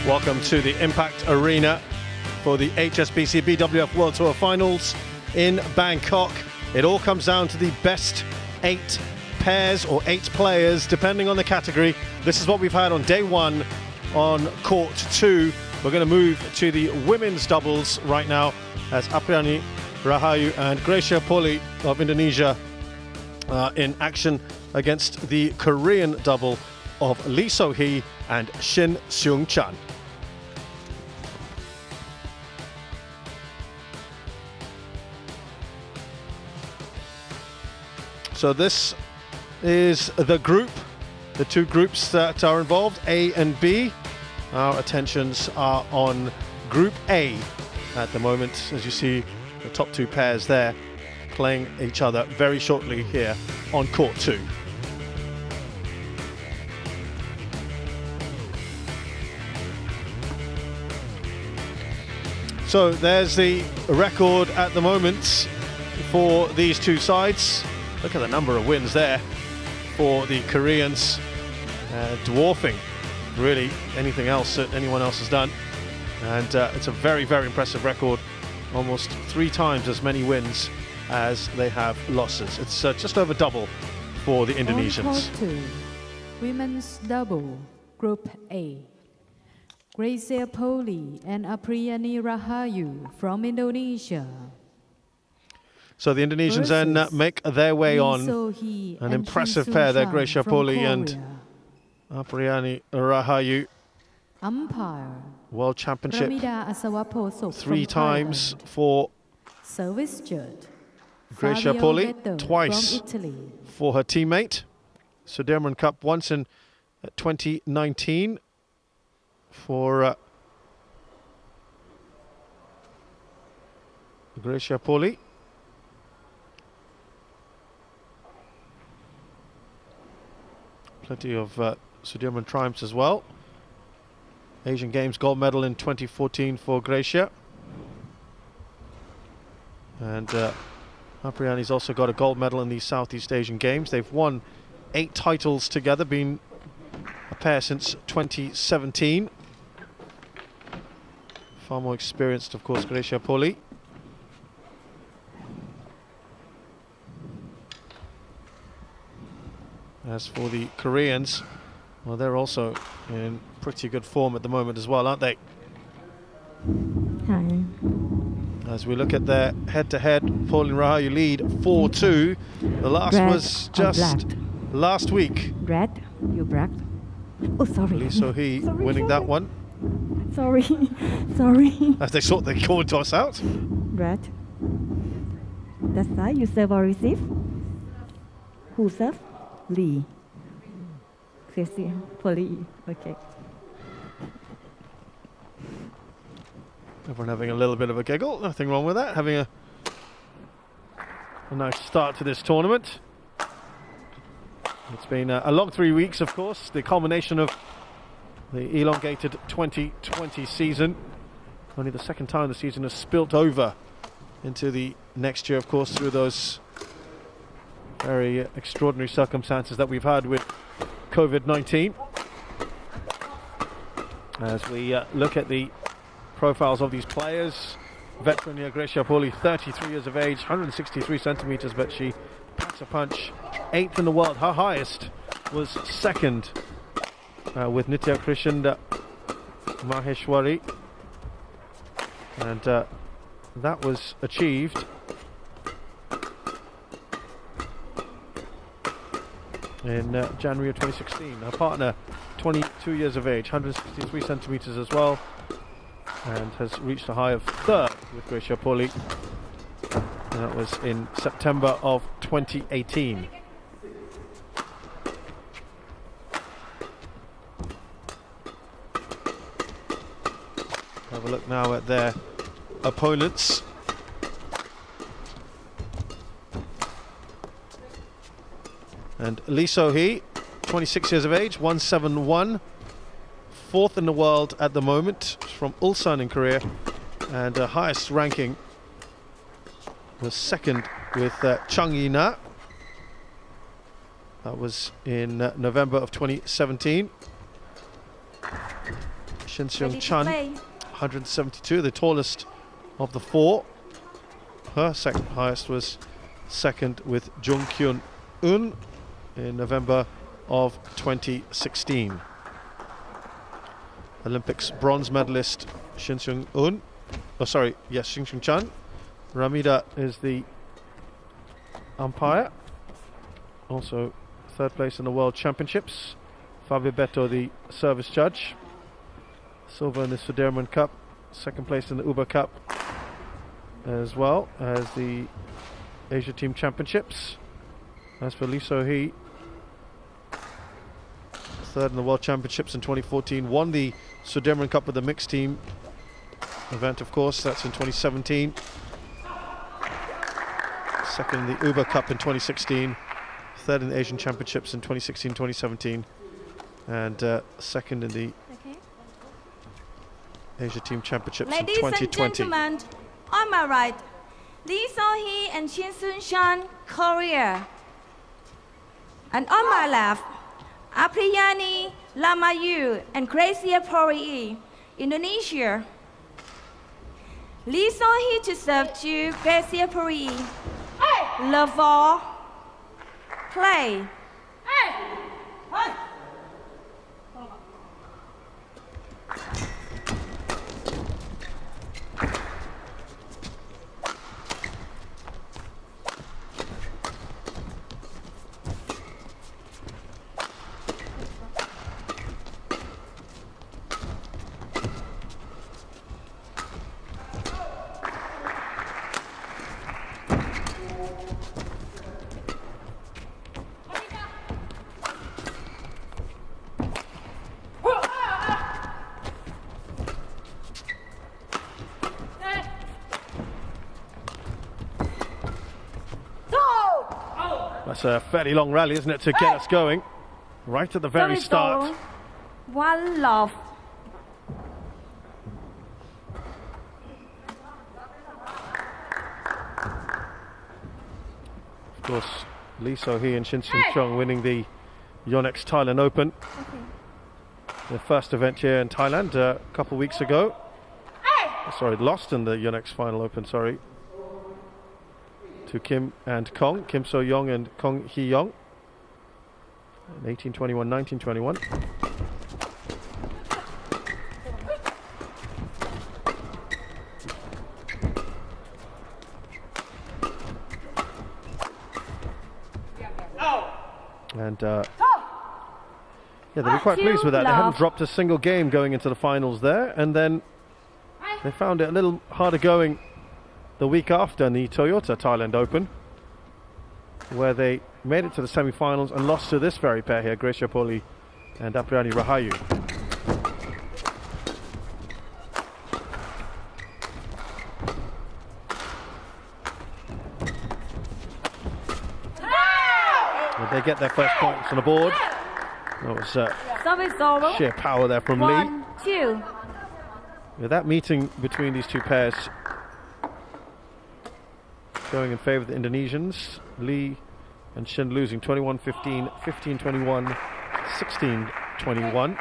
Welcome to the Impact Arena for the HSBC BWF World Tour Finals in Bangkok. It all comes down to the best 8 pairs or 8 players, depending on the category. This is what we've had on day 1 on court 2. We're going to move to the women's doubles right now as Apriyani, Rahayu and Gracia Polii of Indonesia in action against the Korean double of Lee So-hee and Shin Seung-chan. So this is the group, the 2 groups that are involved, A and B. Our attentions are on Group A at the moment, as you see the top 2 pairs there playing each other very shortly here on court 2. So there's the record at the moment for these 2 sides. Look at the number of wins there for the Koreans, dwarfing really anything else that anyone else has done. And it's a very, very impressive record. Almost 3 times as many wins as they have losses. It's just over double for the Indonesians. On court 2, women's double, Group A. Gracia Polii and Apriyani Rahayu from Indonesia. So the Indonesians then make their way on. An impressive pair there, Gracia Polii and Apriyani Rahayu. Umpire World Championship Asawapo 3 times for service judge Gracia Polii, twice for her teammate. Sudirman Cup once in 2019 for Gracia Polii. Plenty of Sudirman triumphs as well. Asian Games gold medal in 2014 for Gracia. And Apriyani's also got a gold medal in the Southeast Asian Games. They've won 8 titles together, been a pair since 2017. Far more experienced, of course, Gracia Polii. As for the Koreans, well, they're also in pretty good form at the moment as well, aren't they? Hi. As we look at their head-to-head, Polii and Rahayu lead 4-2. The last Red was just last week. Red, you black. Oh, sorry. Lee So-hee winning that one. Sorry, sorry. As they thought they called toss out. Red. That's right. You serve or receive? Who serve? Lee. Gracia Polii. Okay. Everyone having a little bit of a giggle. Nothing wrong with that. Having a nice start to this tournament. It's been a long 3 weeks, of course. The culmination of the elongated 2020 season. Only the 2nd time the season has spilt over into the next year, of course, through those very extraordinary circumstances that we've had with COVID-19. As we look at the profiles of these players, veteran Gracia Polii, 33 years of age, 163 centimeters, but she packs a punch. 8th in the world. Her highest was 2nd with Nitya Krishnan Maheshwari, and that was achieved in January of 2016. Her partner, 22 years of age, 163 centimeters as well, and has reached a high of 3rd with Gracia Polii. And that was in September of 2018. Have a look now at their opponents. And Lee So-hee, 26 years of age, 171, 4th in the world at the moment, from Ulsan in Korea, and her highest ranking was 2nd with Chung Yi-na. That was in November of 2017. Shin Ready to Chan, play. 172, the tallest of the four. Her second highest was second with Jung Kyun Un in November of 2016. Olympics bronze medalist Shin Chan. Ramida is the umpire. Also third place in the World Championships. Fabio Beto, the service judge. Silver in the Sudirman Cup. Second place in the Uber Cup, as well as the Asia Team Championships. As for Lee So-hee, third in the World Championships in 2014. Won the Sudirman Cup with the mixed team event, of course. That's in 2017. Second in the Uber Cup in 2016. Third in the Asian Championships in 2016, 2017. And second in the Asia Team Championships in 2020. Ladies and gentlemen, on my right, Lee So-hee and Shin Chan, Korea. And on my left, Apriyani Rahayu and Polii, Indonesia. Lee So-hee to serve to Polii. Love all. Play. That's a fairly long rally, isn't it, to get us going right at the very start. One love. Of course, Lee So-hee and Shin Chung winning the Yonex Thailand Open. Their first event here in Thailand a couple weeks ago. Sorry, lost in the Yonex Final Open, sorry, to Kim and Kong, Kim So-young and Kong Hee-young, in 1821, 1921. And yeah, they were quite pleased with that. They hadn't dropped a single game going into the finals there, and then they found it a little harder going the week after in the Toyota Thailand Open, where they made it to the semi-finals and lost to this very pair here, Polii and Apriyani Rahayu. But they get their first points on the board. That was sheer power there from Lee. 1-2. With that meeting between these two pairs going in favour of the Indonesians, Lee and Shin losing 21-15, 15-21, 16-21.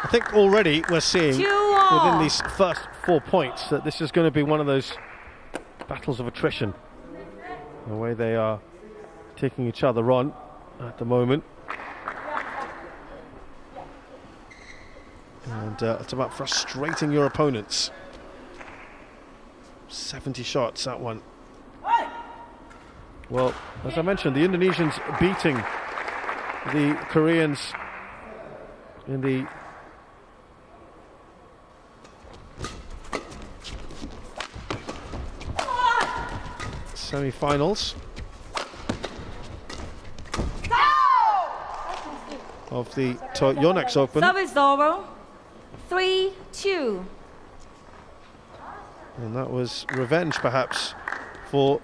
I think already we're seeing within these first 4 points that this is going to be one of those battles of attrition. The way they are taking each other on at the moment. And it's about frustrating your opponents. 70 shots, that one. Well, as I mentioned, the Indonesians beating the Koreans in the semi-finals of the Yonex Open. Service over. 3-2. And that was revenge, perhaps, for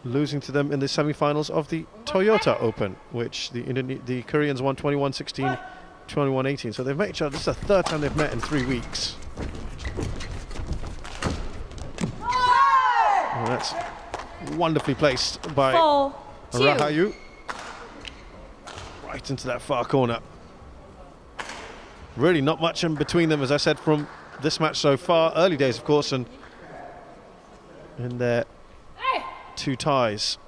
losing to them in the semi-finals of the Toyota Open, which the Koreans won 21-16, 21-18. So they've met each other. This is the third time they've met in 3 weeks. And that's wonderfully placed by 4-2. Rahayu. Right into that far corner. Really not much in between them, as I said, from this match so far. Early days, of course, and in their 2 ties.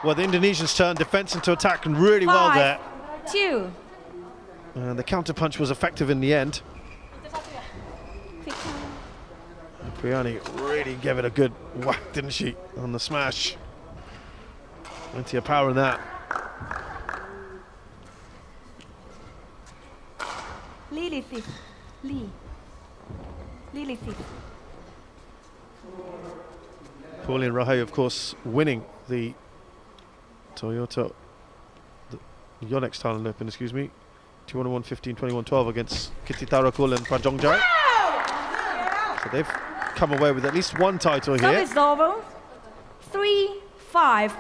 Well, the Indonesians turned defense into attack and really well there. 5-2. And the counter-punch was effective in the end. Priani really gave it a good whack, didn't she, on the smash. Plenty of power in that. Lee. Polii and Rahayu, of course, winning the Toyota, the Yonex Thailand Open, excuse me, 21-15, 21-12 against Kititarakul and Prajongjai. So they've come away with at least one title here. Service over. 3-5.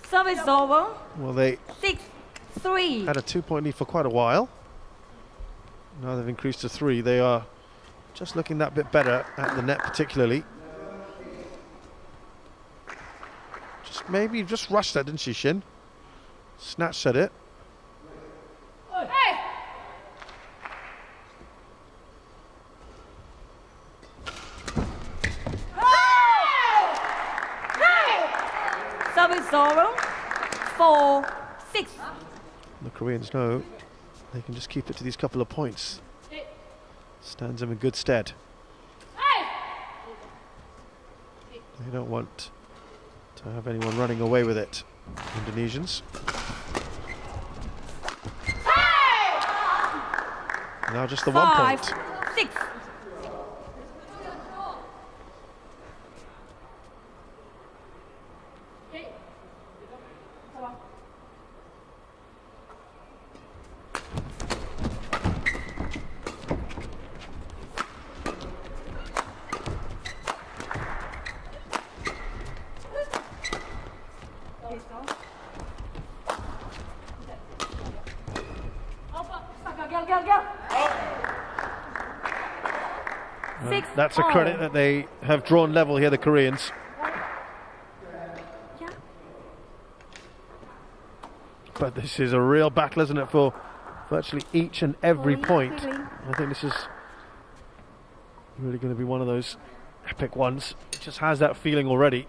Service over. Well, they 6-3. had a 2-point lead for quite a while. Now they've increased to 3. They are just looking that bit better at the net, particularly. Maybe just rushed that, didn't she, Shin? Snatched at it. Service over. 4-6. The Koreans know they can just keep it to these couple of points. Stands them in good stead. They don't want to have anyone running away with it. Indonesians. Now just the 1 point. 5-6. That's a credit that they have drawn level here, the Koreans. But this is a real battle, isn't it, for virtually each and every point. I think this is really going to be one of those epic ones. It just has that feeling already.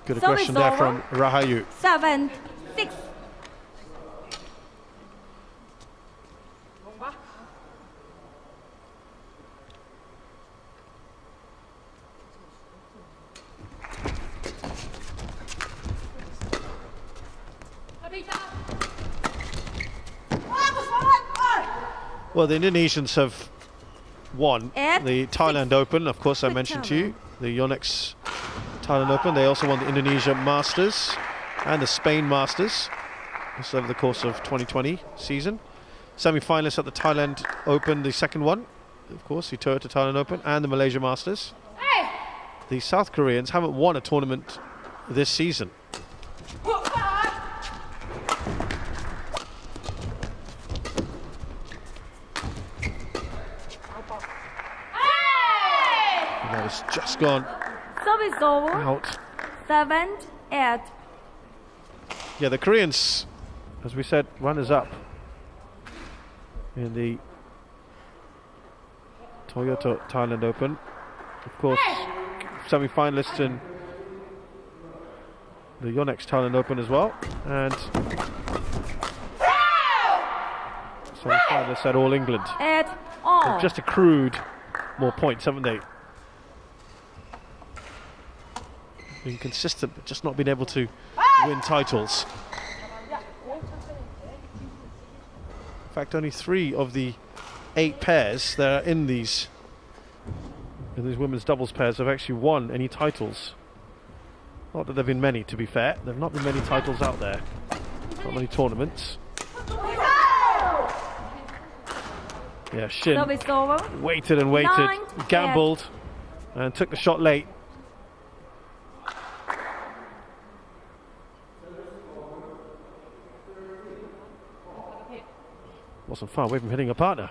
Good aggression there from Rahayu. 7-6. Well, the Indonesians have won the Thailand Open, of course, I mentioned to you. The Yonex Thailand Open. They also won the Indonesia Masters and the Spain Masters. This over the course of 2020 season. Semi-finalists at the Thailand Open, the second one. Of course, the TOTAL Thailand Open and the Malaysia Masters. The South Koreans haven't won a tournament this season. That has just gone Service over. out. 7-8. Yeah, the Koreans, as we said, runners-up in the Toyota Thailand Open. Of course, semi-finalists in the Yonex Thailand Open as well. And semi-finalists at All England. 8-all. They've just accrued more points, haven't they? Been consistent, but just not been able to win titles. In fact, only 3 of the 8 pairs that are in these women's doubles pairs have actually won any titles. Not that there have been many, to be fair. There have not been many titles out there. Not many tournaments. Yeah, Shin Service over. waited and waited, 9-8. gambled, and took the shot late. Wasn't far away from hitting a partner.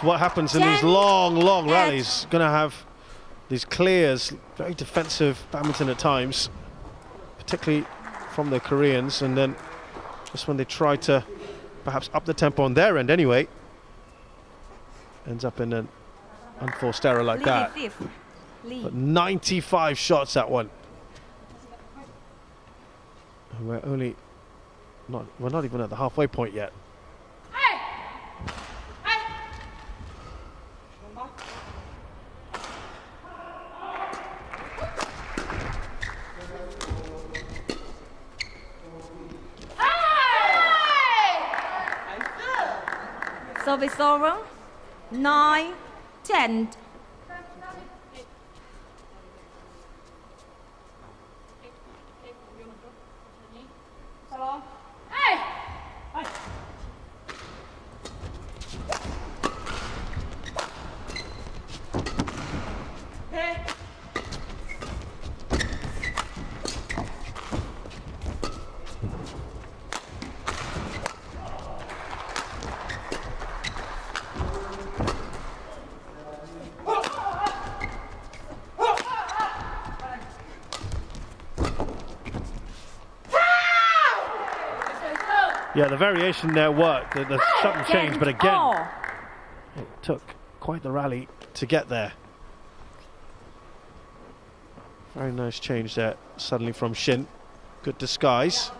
What happens in these long rallies. Going to have these clears, very defensive badminton at times, particularly from the Koreans, and then just when they try to perhaps up the tempo on their end anyway, ends up in an unforced error like that. But 95 shots, that one. And we're not even at the halfway point yet. Service over. 9-10. Yeah, the variation there worked. The shuttle changed, but again, it took quite the rally to get there. Very nice change there, suddenly from Shin. Good disguise.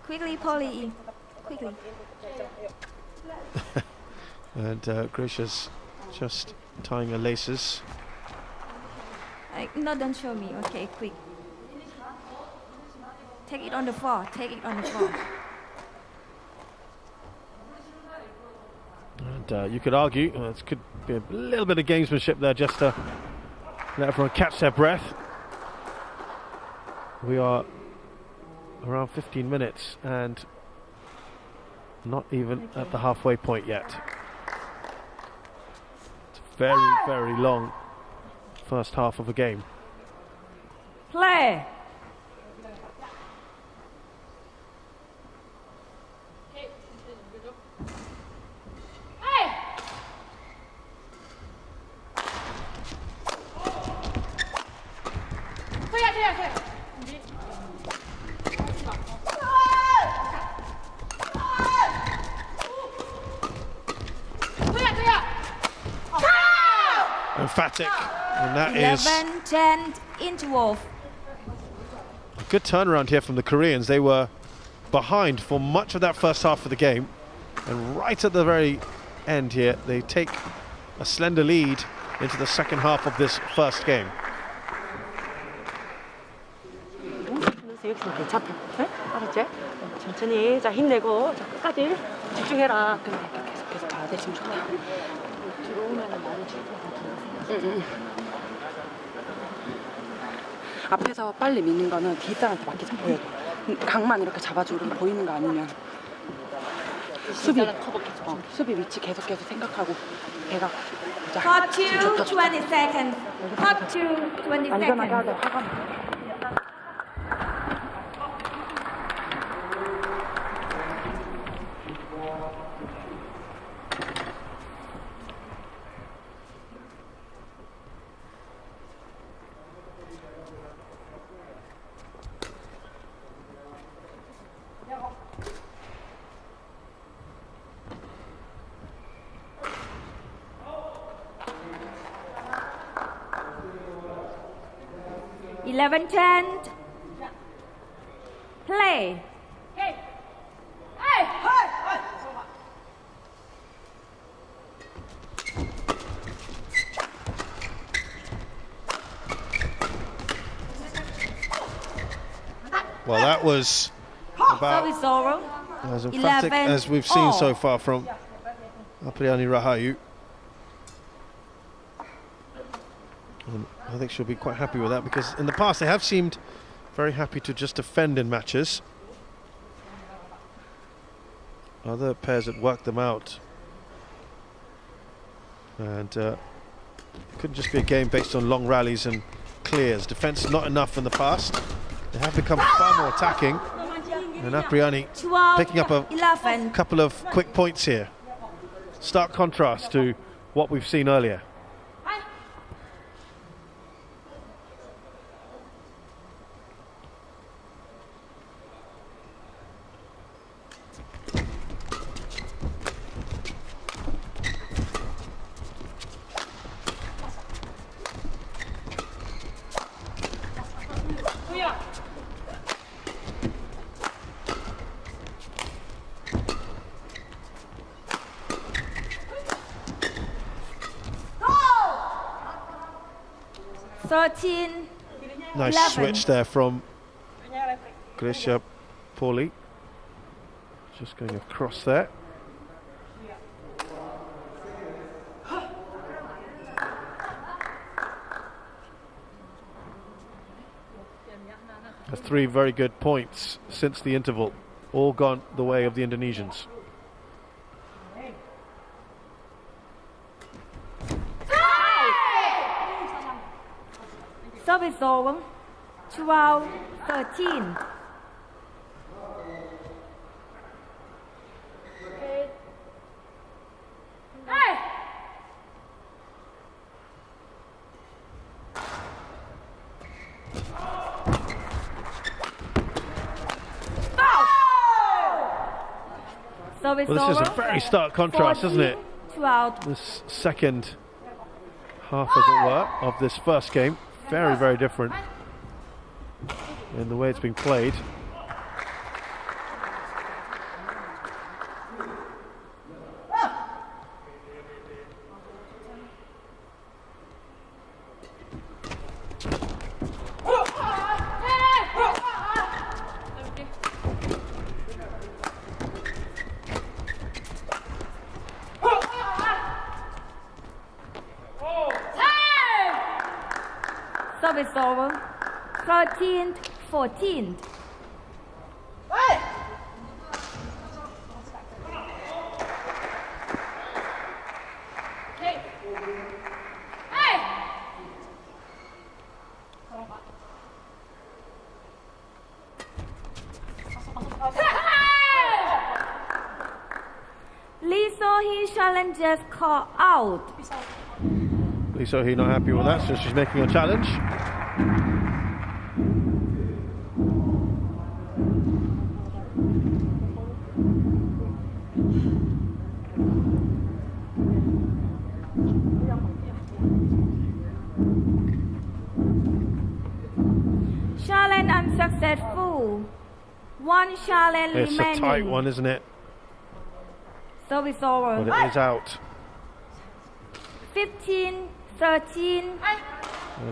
Quickly, Polii. Quickly. And Gracia's just tying her laces. No, don't show me. Okay, quick. Take it on the floor. Take it on the floor. And you could argue it could be a little bit of gamesmanship there, just to let everyone catch their breath. We are around 15 minutes and not even at the halfway point yet. It's a very, very long first half of a game. Play. Emphatic, and that is 11-10 interval. a good turnaround here from the Koreans. They were behind for much of that first half of the game, and right at the very end here, they take a slender lead into the second half of this first game. 괜찮다. 알았지? 천천히 자 힘내고 자 끝까지 집중해라. 그래 계속 가야 돼. 지금 좋다. 들어오면은 많이 칠 것 같은데. 앞에서 빨리 미는 거는 뒷사람한테 맡기자. 보여도 각만 이렇게 잡아주고 보이는 거 아니면 수비 수비 위치 계속 생각하고 배가 Part 2, 20 seconds. Part 2, 20 안전하게 seconds. 하자. 화가 11-10. Play. Well, that was about Service over. as emphatic as we've seen so far from Apriyani Rahayu. And I think she'll be quite happy with that, because in the past they have seemed very happy to just defend in matches. Other pairs that worked them out, and it couldn't just be a game based on long rallies and clears. Defence not enough in the past. They have become far more attacking, and Apriyani picking up a 11. couple of quick points here. Stark contrast to what we've seen earlier. Nice 11. switch there from Polii just going across there. That's 3 very good points since the interval, all gone the way of the Indonesians. Service over. 12-13. Well, this is a very stark contrast, isn't it? 12. This second half, as it were, of this first game. Very, very different in the way it's been played. Service over. 13-14. Lee So-hee challenges call out. Lee So-hee not happy with that, so she's making a challenge. Challenge unsuccessful. One challenge It's remaining. a tight one, isn't it? Service over. But it is out. 15-13.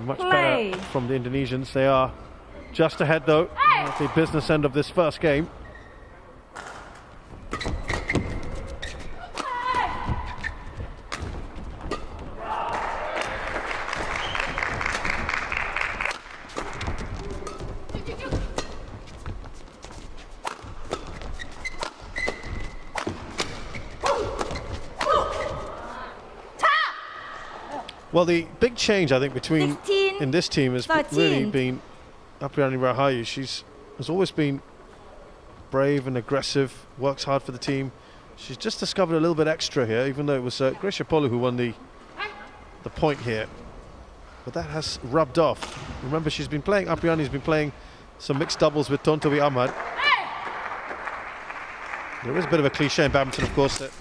Much Play. better from the Indonesians. They are just ahead, though, at the business end of this first game. Well, the big change, I think, between 16, in this team has 13. really been Apriyani Rahayu. Has always been brave and aggressive, works hard for the team. She's just discovered a little bit extra here, even though it was Gracia Polii who won the point here. But that has rubbed off. Remember, Apriyani's been playing some mixed doubles with Tontowi Ahmad. There is a bit of a cliche in badminton, of course, that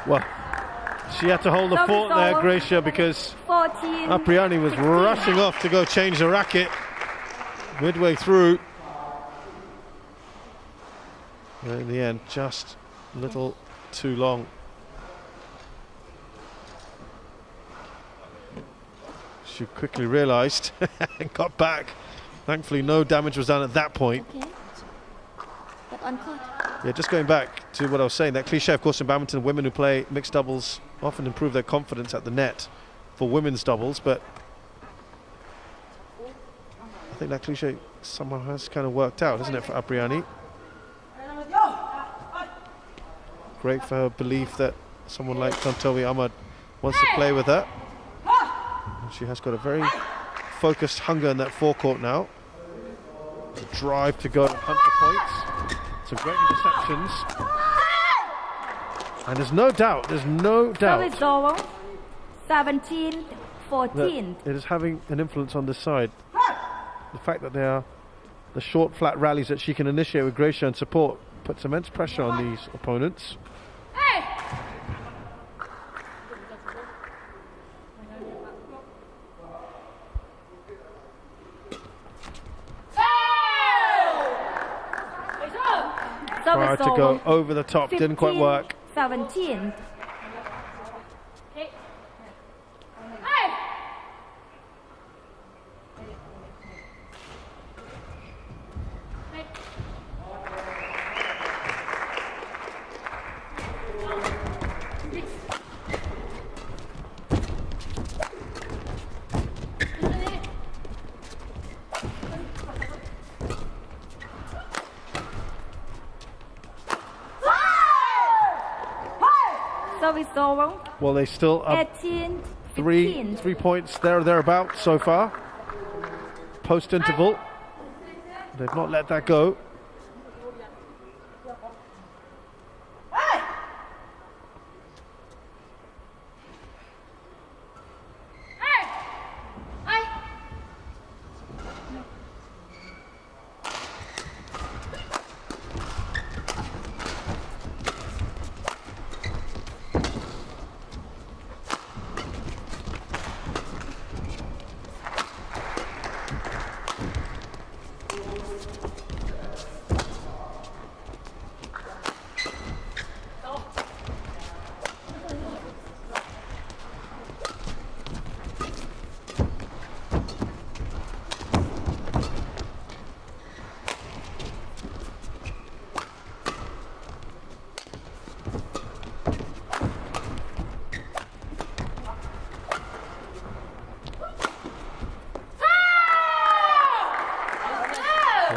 well, she had to hold the fort there, Gracia, because 14, Apriyani was 16. rushing off to go change the racket midway through. And in the end, just a little too long. She quickly realised and got back. Thankfully, no damage was done at that point. Okay. But on court. Yeah, just going back to what I was saying, that cliche, of course, in badminton, women who play mixed doubles often improve their confidence at the net for women's doubles, but I think that cliche somehow has kind of worked out, hasn't it, for Apriyani? Great for her belief that someone like Tontowi Ahmad wants to play with her. And she has got a very focused hunger in that forecourt now. A drive to go and hunt for points. Some great interceptions. And there's no doubt Service over. 17-14. that it is having an influence on this side. The fact that they are the short, flat rallies that she can initiate with Gracia and support puts immense pressure on these opponents. to go over the top, didn't quite work. 17. Service over. Well, they still up 18. three points there or thereabouts so far. Post interval. They've not let that go.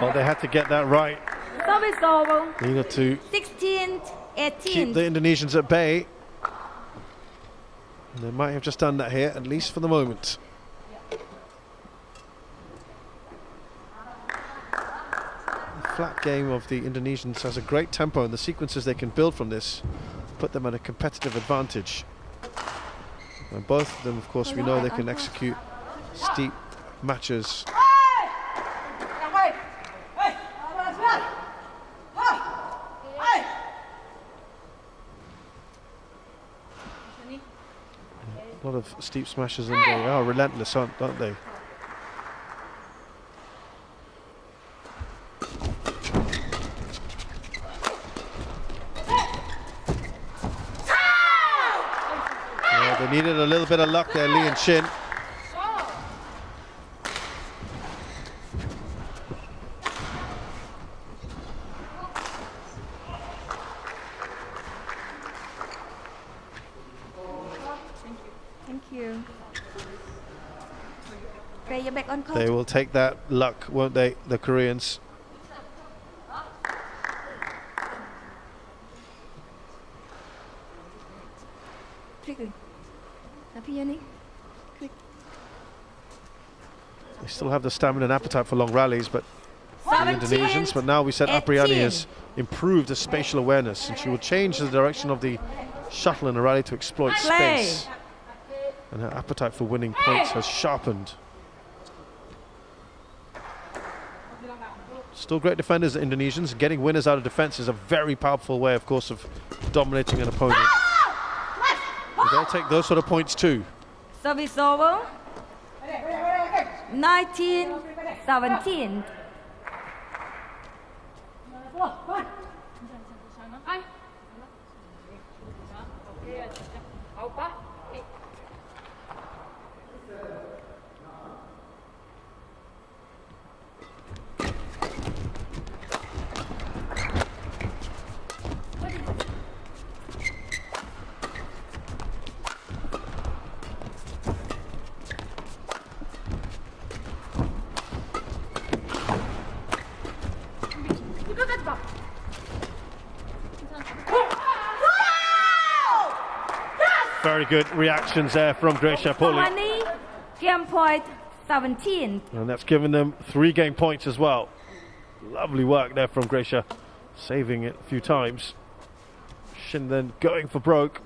Well, they had to get that right. Service over. They needed to 16, 18. keep the Indonesians at bay. And they might have just done that here, at least for the moment. The flat game of the Indonesians has a great tempo, and the sequences they can build from this put them at a competitive advantage. And both of them, of course, we know they can execute steep matches. A lot of steep smashes, and they are relentless, aren't they? Yeah, they needed a little bit of luck there, Lee and Shin. They will take that luck, won't they, the Koreans? They still have the stamina and appetite for long rallies, but the Indonesians. But now we said Apriyani has improved the spatial awareness, and she will change the direction of the shuttle in a rally to exploit space. And her appetite for winning points has sharpened. Still great defenders, the Indonesians. Getting winners out of defense is a very powerful way, of course, of dominating an opponent. And they'll take those sort of points too. Service over. 19, 17. Very good reactions there from Gracia Polii. Game point 17. And that's given them 3 game points as well. Lovely work there from Gracia, saving it a few times. Shin then going for broke.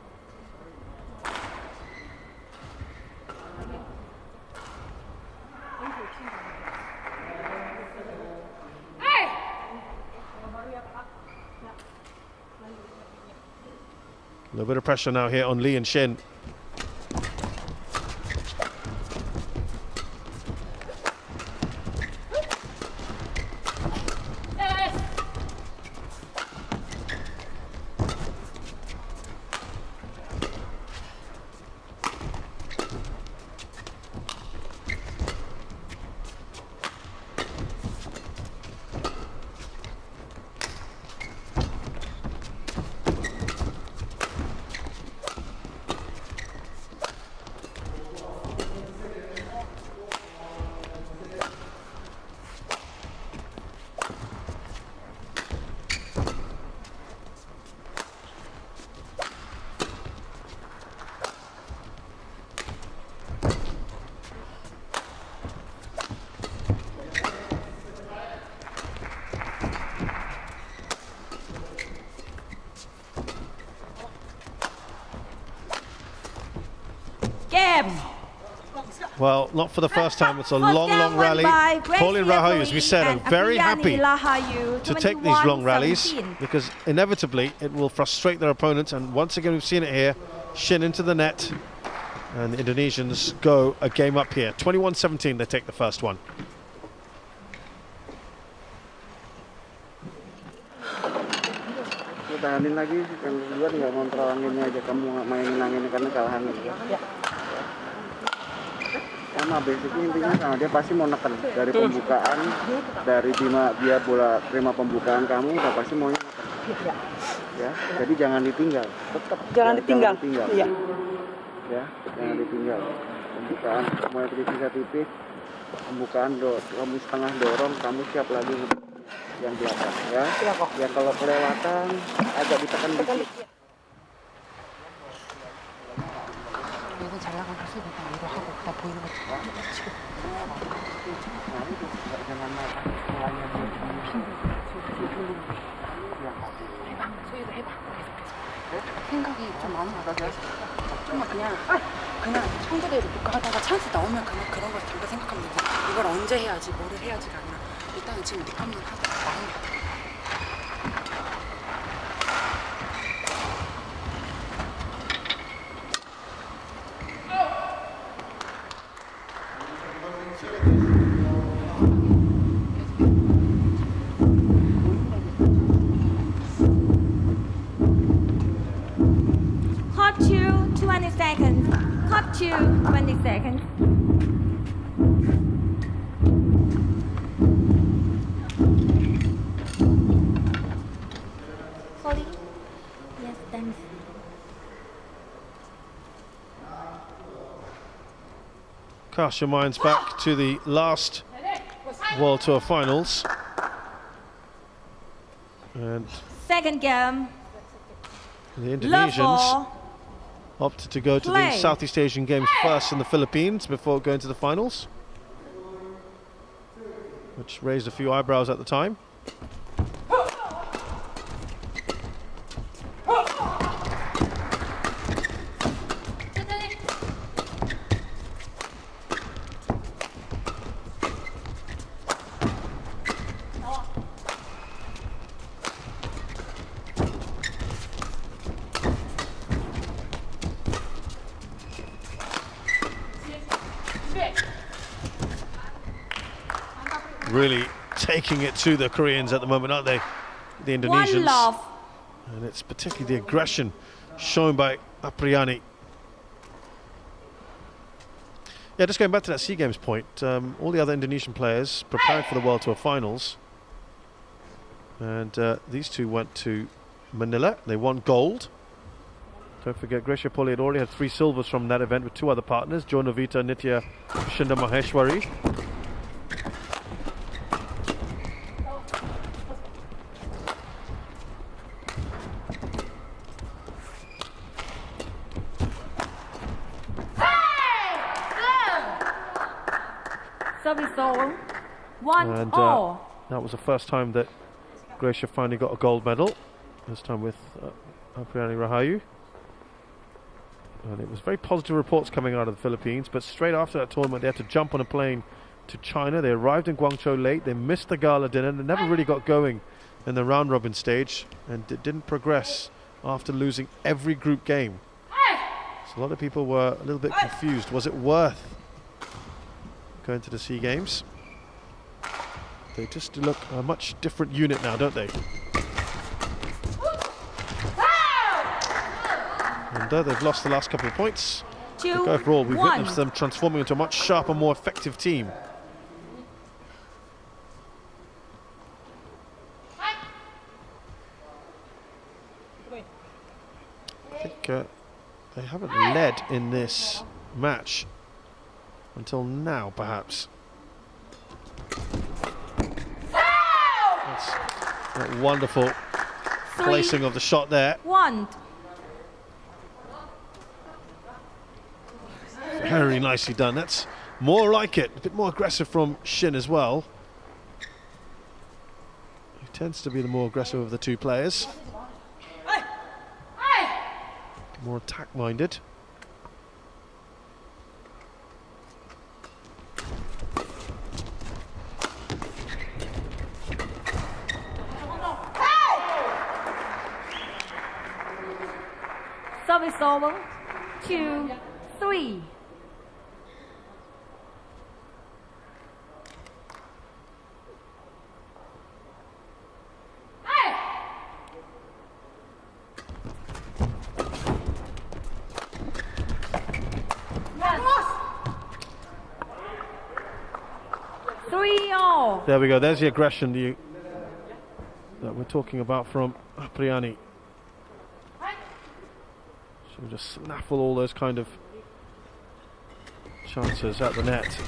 A little bit of pressure now here on Lee and Shin. Game. Well, not for the first time. It's a First long, game long won rally. by Polii and Rahayu, as we said, and are very happy Rahayu, to take these long rallies 21-17. because inevitably it will frustrate their opponents. And once again, we've seen it here. Shin into the net. And the Indonesians go a game up here. 21-17, they take the first one. Tahanin lagi, yang kedua tinggal kontrol anginnya aja, kamu mainin anginnya karena kalah angin ya. Sama basicnya intinya sama, dia pasti mau neken dari pembukaan, dari dia bola terima pembukaan kamu udah pasti mau neken ya, jadi jangan ditinggal, tetap jangan ditinggal. Iya. Ya, jangan ditinggal pembukaan, mulai tipis-tipis pembukaan, kamu setengah dorong, kamu siap lagi yang belakang ya. Iya kok. Ya kalau kelewatan agak ditekan dikit. 이건 잘 나가고 수비가 이거 하고 나 보이는 거 지금. Jangan polanya 소희도 해봐. 생각이 좀 많은 것 같아. 정말 그냥 청주대로 녹화하다가 찬스 나오면 그냥 그런 걸 잠깐 생각하면 되지. 이걸 언제 해야지, 뭐를 해야지가 아니라 일단은 지금 녹화만 하고 나오는 것 같아. Hot 2, 20 seconds. Hot 2, 20 seconds. Polii? Yes, thanks. Cast your minds back to the last World Tour finals. And Second game. the Love Indonesians ball. opted to go to the Play. Southeast Asian Games first in the Philippines before going to the finals, which raised a few eyebrows at the time. Really taking it to the Koreans at the moment, aren't they? The Indonesians. One love. And it's particularly the aggression shown by Apriyani. Yeah, just going back to that SEA Games point, all the other Indonesian players prepared for the World Tour finals. And these two went to Manila. They won gold. Don't forget, Gracia Polii had already had 3 silvers from that event with 2 other partners, Jo Novita, Nitya Shinda Maheshwari. Service all. 1 And all. that was the first time that Gracia finally got a gold medal, this time with Apriyani Rahayu. And it was very positive reports coming out of the Philippines, but straight after that tournament they had to jump on a plane to China. They arrived in Guangzhou late, they missed the gala dinner, they never really got going in the round robin stage and didn't progress after losing every group game. So a lot of people were a little bit confused. Was it worth going to the SEA Games? They just look a much different unit now, don't they? And they've lost the last couple of points. 2, But overall, we've 1. witnessed them transforming into a much sharper, more effective team. I think they haven't led in this match until now, perhaps. That's that wonderful 3, placing of the shot there. 1. Very nicely done. That's more like it. A bit more aggressive from Shin as well. He tends to be the more aggressive of the two players. More attack-minded. Service over. 2, 3. There we go. There's the aggression that we're talking about from Apriani. She'll just snaffle all those kind of chances at the net.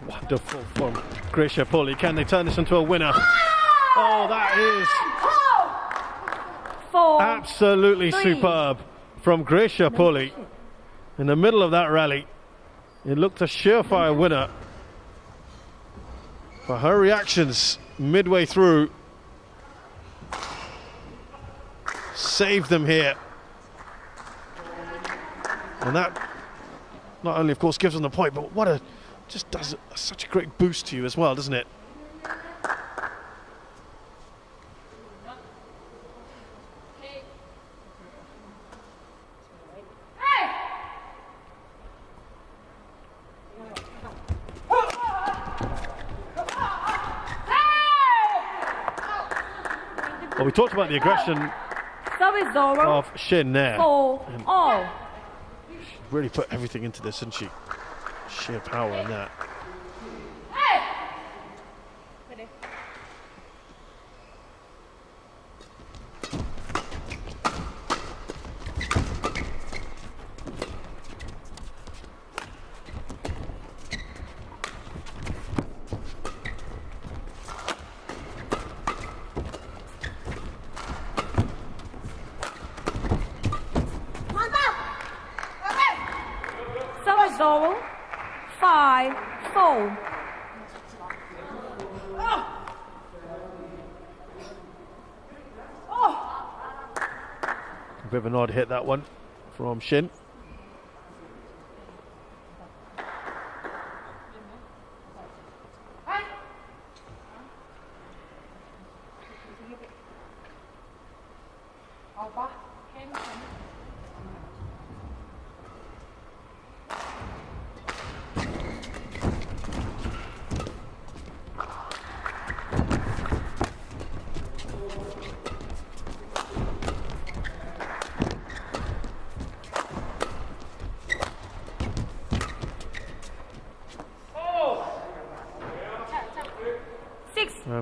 Wonderful from Grisha Polii. Can they turn this into a winner? Oh, that is 4, absolutely 3. superb from Grisha Polii. In the middle of that rally, it looked a surefire winner. But her reactions midway through saved them here. And that not only, of course, gives them the point, but what a just does such a great boost to you as well, doesn't it? Well, we talked about the aggression of Shin there. 4, all. She really put everything into this, didn't she? Sheer power in that. Service over. 5, 4. A bit of an odd hit, that one from Shin.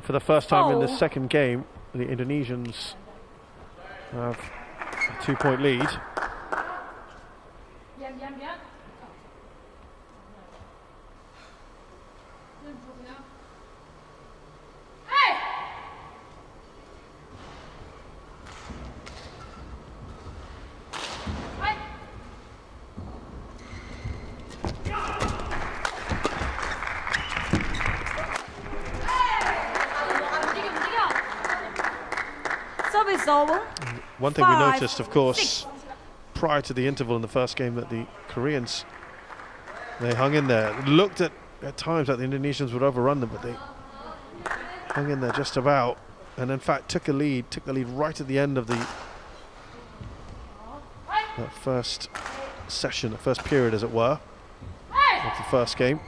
For the first time in the second game, the Indonesians have a 2-point lead. One thing we noticed, of course, prior to the interval in the first game, that the Koreans, they hung in there. It looked at times like the Indonesians would overrun them, but they hung in there just about, and in fact took the lead right at the end of that first session, the first period, as it were, of the first game.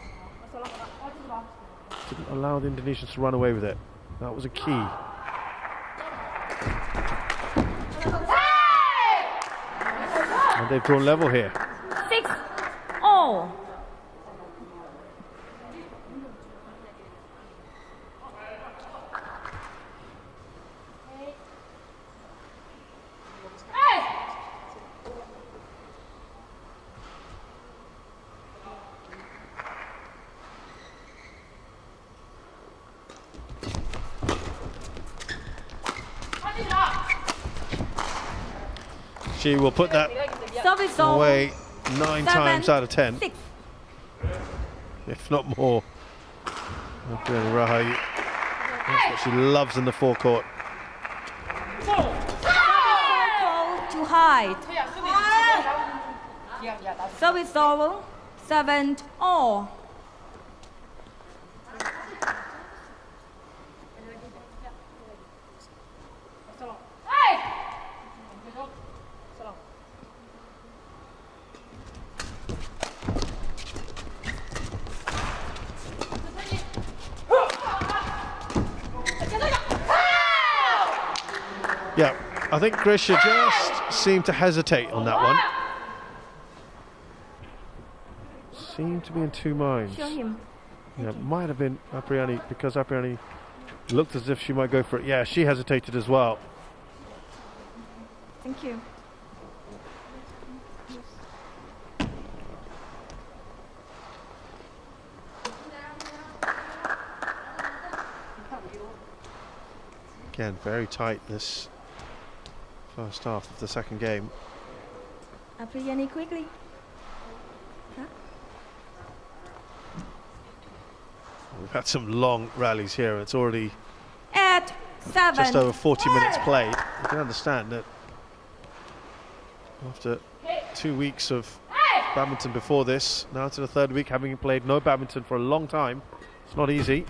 Didn't allow the Indonesians to run away with it. That was a key. And they've drawn level here. 6, all. She will put that Service over. away 9 times out of 10, 6. if not more. Rahayu. That's what she loves in the forecourt. To hide. Service over. 7-all. Yeah, I think Grisha just seemed to hesitate on that one. Seemed to be in two minds. Show him. Yeah, it might have been Apriani, because Apriani looked as if she might go for it. Yeah, she hesitated as well. Thank you. Again, very tight this first half of the second game. Apriani quickly. We've had some long rallies here. It's already At 7. just over 40 minutes played. You can understand that after 2 weeks of badminton before this, now to the third week, having played no badminton for a long time, it's not easy.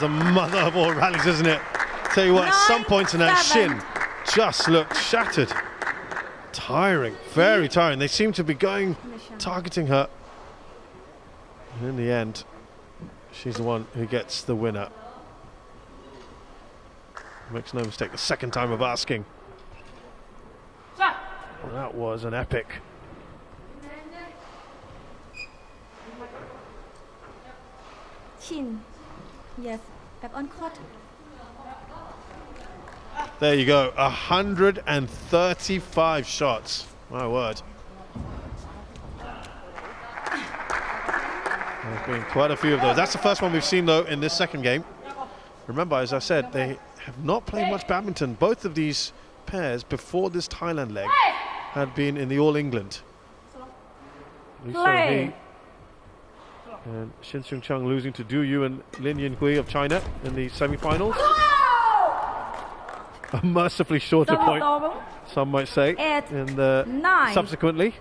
The mother of all rallies, isn't it? Tell you what, at some points in that, Shin just looked shattered. Tiring, very tiring. They seem to be targeting her. And in the end, she's the one who gets the winner. Makes no mistake, the second time of asking. Well, that was an epic. Shin. Yes, back on court. There you go, 135 shots. My word. There's been quite a few of those. That's the first one we've seen, though, in this second game. Remember, as I said, they have not played much badminton. Both of these pairs, before this Thailand leg, had been in the All England. And Shin Seung-chang losing to Du Yu and Lin Yinhui of China in the semi-finals. A mercifully shorter point, some might say, in the subsequently.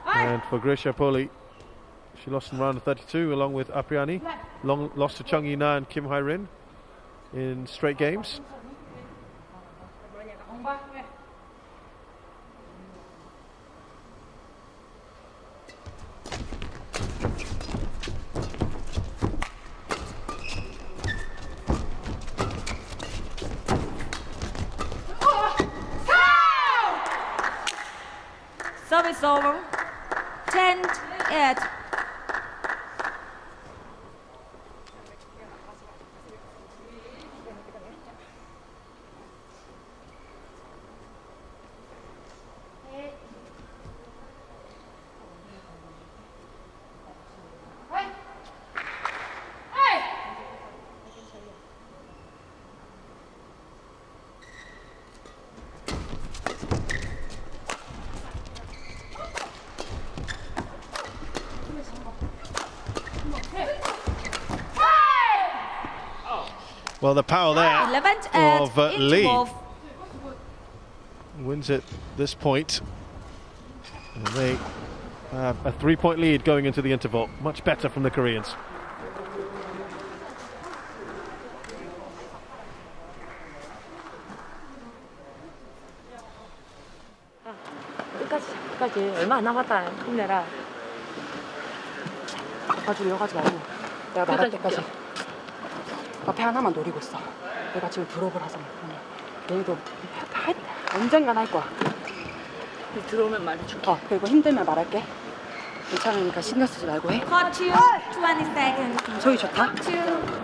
And for Gracia Polii, she lost in round of 32 along with Apriani. Lost to Chung Yi-na and Kim Hai-rin in straight games. Service over. 10-8. Well, the power there of Lee wins at this point. And they have a 3-point lead going into the interval. Much better from the Koreans. 끝까지 얼마 안 남았다. 힘내라. 가지고 이어가지 말고 내가 말할 때까지 앞에 하나만 노리고 있어. 내가 지금 드롭을 하잖아. 얘도 언젠간 할 거야. 들어오면 말해줄게. 그리고 힘들면 말할게. 괜찮으니까 신경 쓰지 말고 해. Hot 2, 20 seconds. 소리 좋다. Hot 2,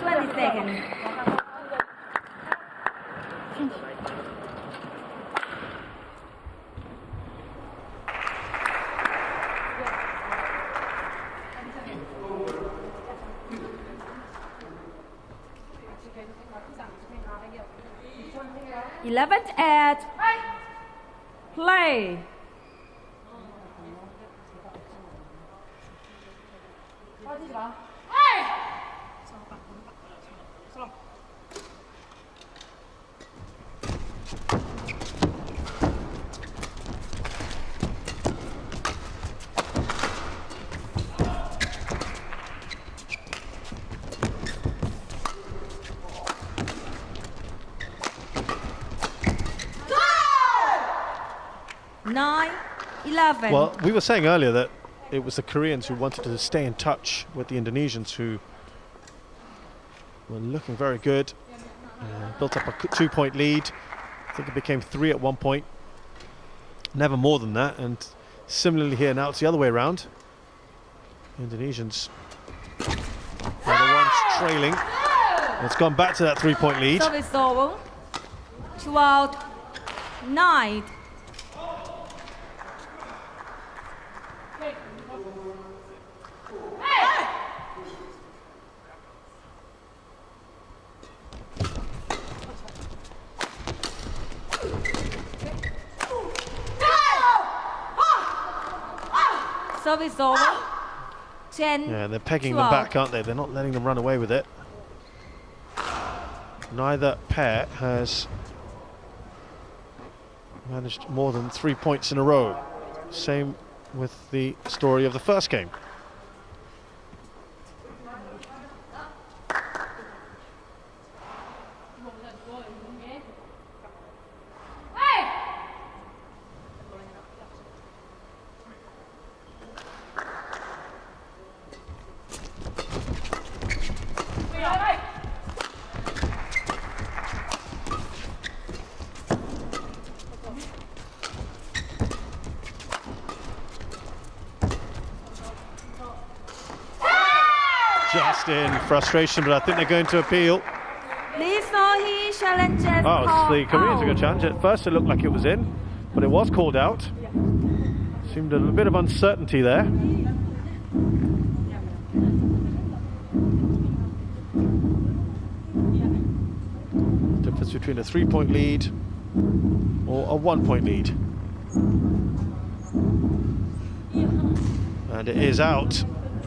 20 seconds. Eleventh at play. Well, we were saying earlier that it was the Koreans who wanted to stay in touch with the Indonesians, who were looking very good. Built up a 2-point lead. I think it became 3 at one point. Never more than that. And similarly here, now it's the other way around. Indonesians are the ones trailing. It's gone back to that 3-point lead. Service over. 12-9. Service over. 10. Yeah, they're pegging 12. them back, aren't they? They're not letting them run away with it. Neither pair has managed more than 3 points in a row. Same with the story of the first game. Just in frustration, but I think they're going to appeal. He challenges. Oh, the Koreans are going to challenge it. At first it looked like it was in, but it was called out. Seemed a bit of uncertainty there. Difference between a 3-point lead or a 1-point lead. And it is out.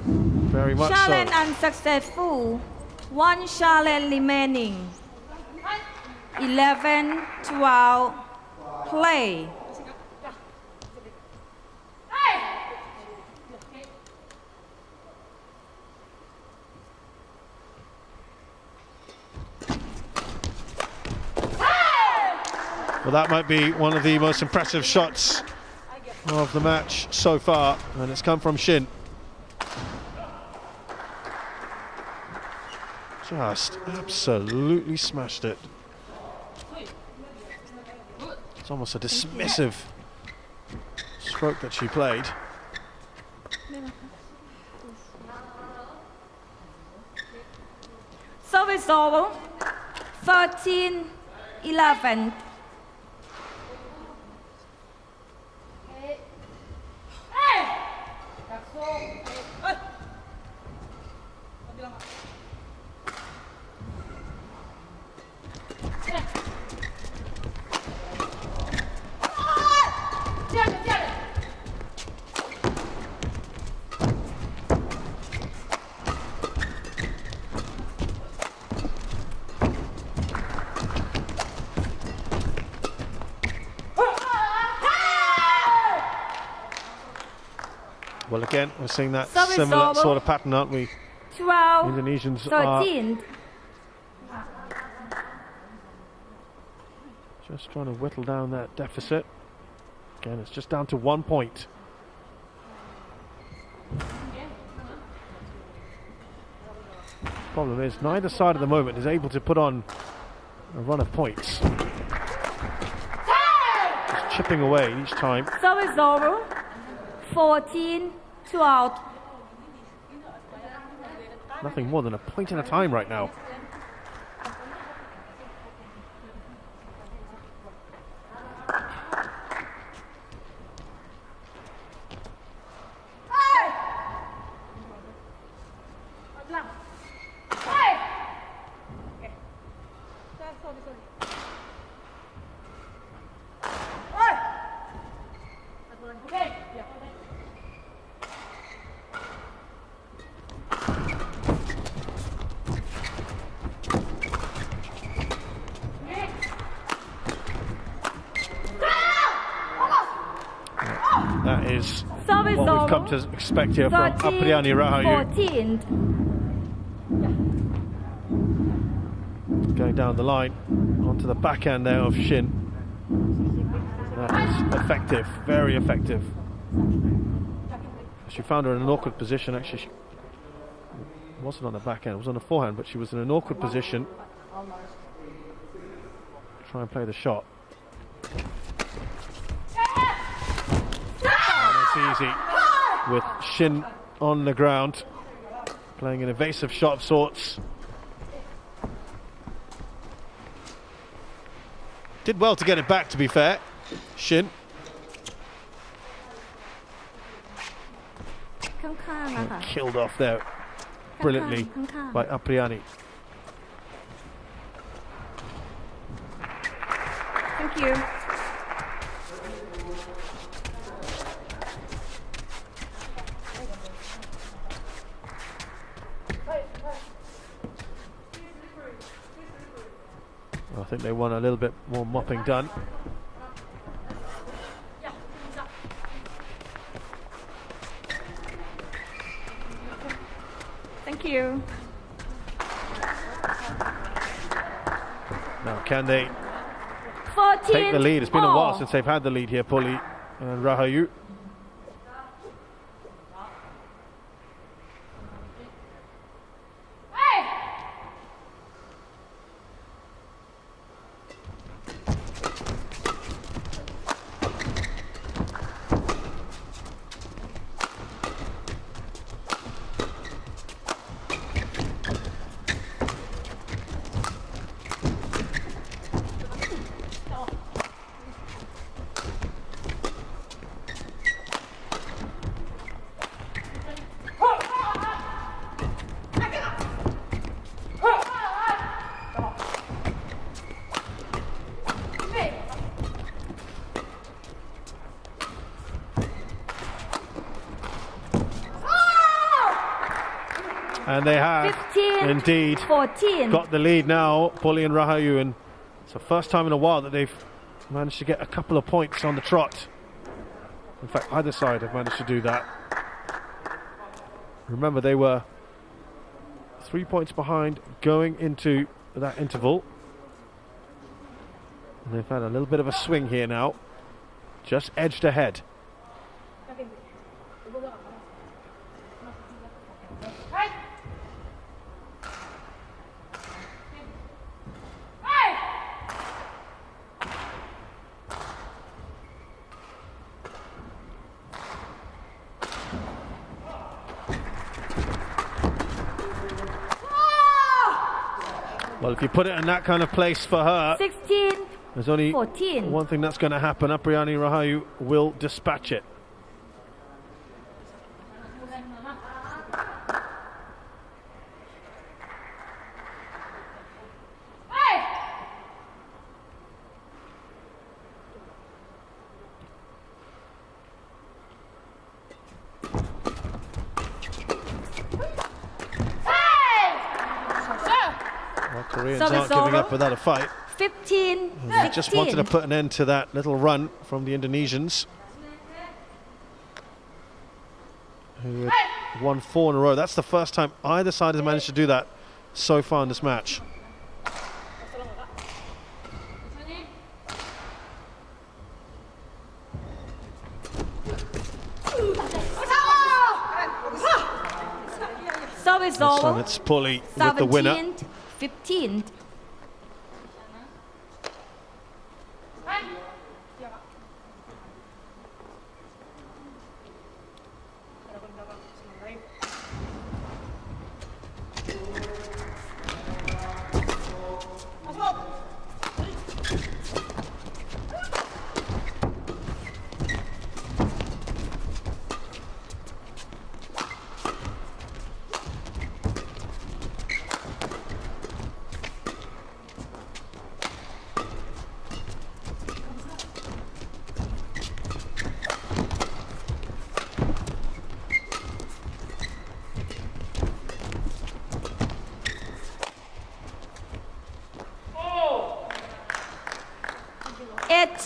Very much Challenge so. unsuccessful. 1 challenge remaining. 11-12. Play. Well, that might be one of the most impressive shots of the match so far, and it's come from Shin. Just absolutely smashed it. It's almost a dismissive stroke that she played. Service over. 13-11. Well, again, we're seeing that Service similar over. sort of pattern, aren't we? 12, Indonesians are 13. just trying to whittle down that deficit. Again, it's just down to 1 point. Problem is, neither side at the moment is able to put on a run of points. Just chipping away each time. Service over. 14-12. Nothing more than a point at a time right now. That is what we've come to expect here from Apriyani Rahayu. 14. Going down the line onto the backhand there of Shin. That is effective, very effective. She found her in an awkward position. Actually, she wasn't on the backhand, it was on the forehand, but she was in an awkward position. Try and play the shot. And it's easy with Shin on the ground, playing an evasive shot of sorts. Did well to get it back, to be fair, Shin. Killed off there brilliantly by Apriyani. Thank you. I think they want a little bit more mopping done. Thank you. Now, can they 14. take the lead? It's been a while all. since they've had the lead here, Polii and Rahayu. And they have 15, indeed 14. got the lead now, Polii and Rahayu, and it's the first time in a while that they've managed to get a couple of points on the trot. In fact, either side have managed to do that. Remember, they were 3 points behind going into that interval. And they've had a little bit of a swing here now, just edged ahead. Well, if you put it in that kind of place for her, 16, there's only 14. one thing that's going to happen. Apriyani Rahayu will dispatch it. Koreans aren't giving up without a fight. 15, They just wanted to put an end to that little run from the Indonesians, who had won 4 in a row. That's the first time either side has managed to do that so far in this match. Service This over. time it's Polii with the winner. 17, 15.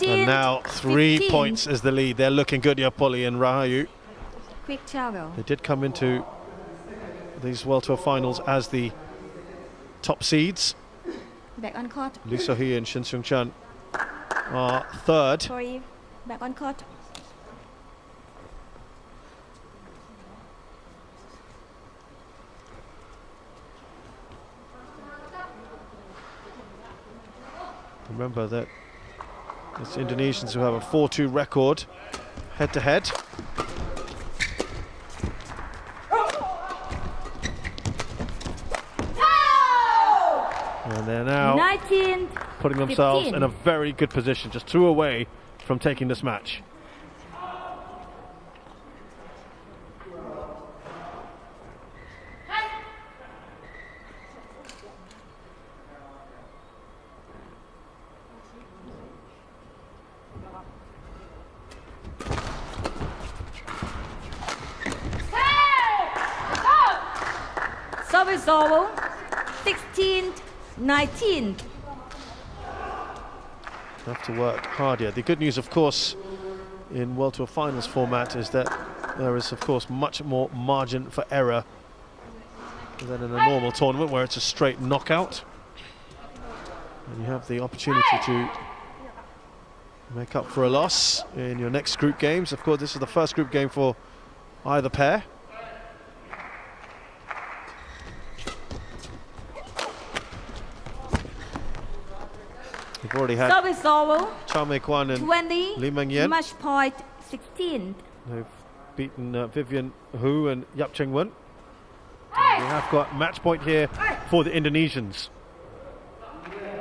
And now 3 15. points is the lead. They're looking good, Polii and Rahayu. Quick travel. They did come into these World Tour finals as the top seeds. Back on court. Lee So-hee and Shin Seung-chan are third. Sorry. Back on court. Remember that it's Indonesians who have a 4-2 record head-to-head. And they're now 19, putting themselves 15. in a very good position, just 2 away from taking this match. Service over. 16, 19. Have to work hard here. The good news, of course, in World Tour Finals format is that there is, of course, much more margin for error than in a normal tournament where it's a straight knockout. And you have the opportunity to make up for a loss in your next group games. Of course, this is the first group game for either pair. We've already had Service over. Chao Mei Kwan and 20. Lee Meng Yen. Match point 16. They've beaten Vivian Hu and Yap Cheng Wen. We have got match point here for the Indonesians,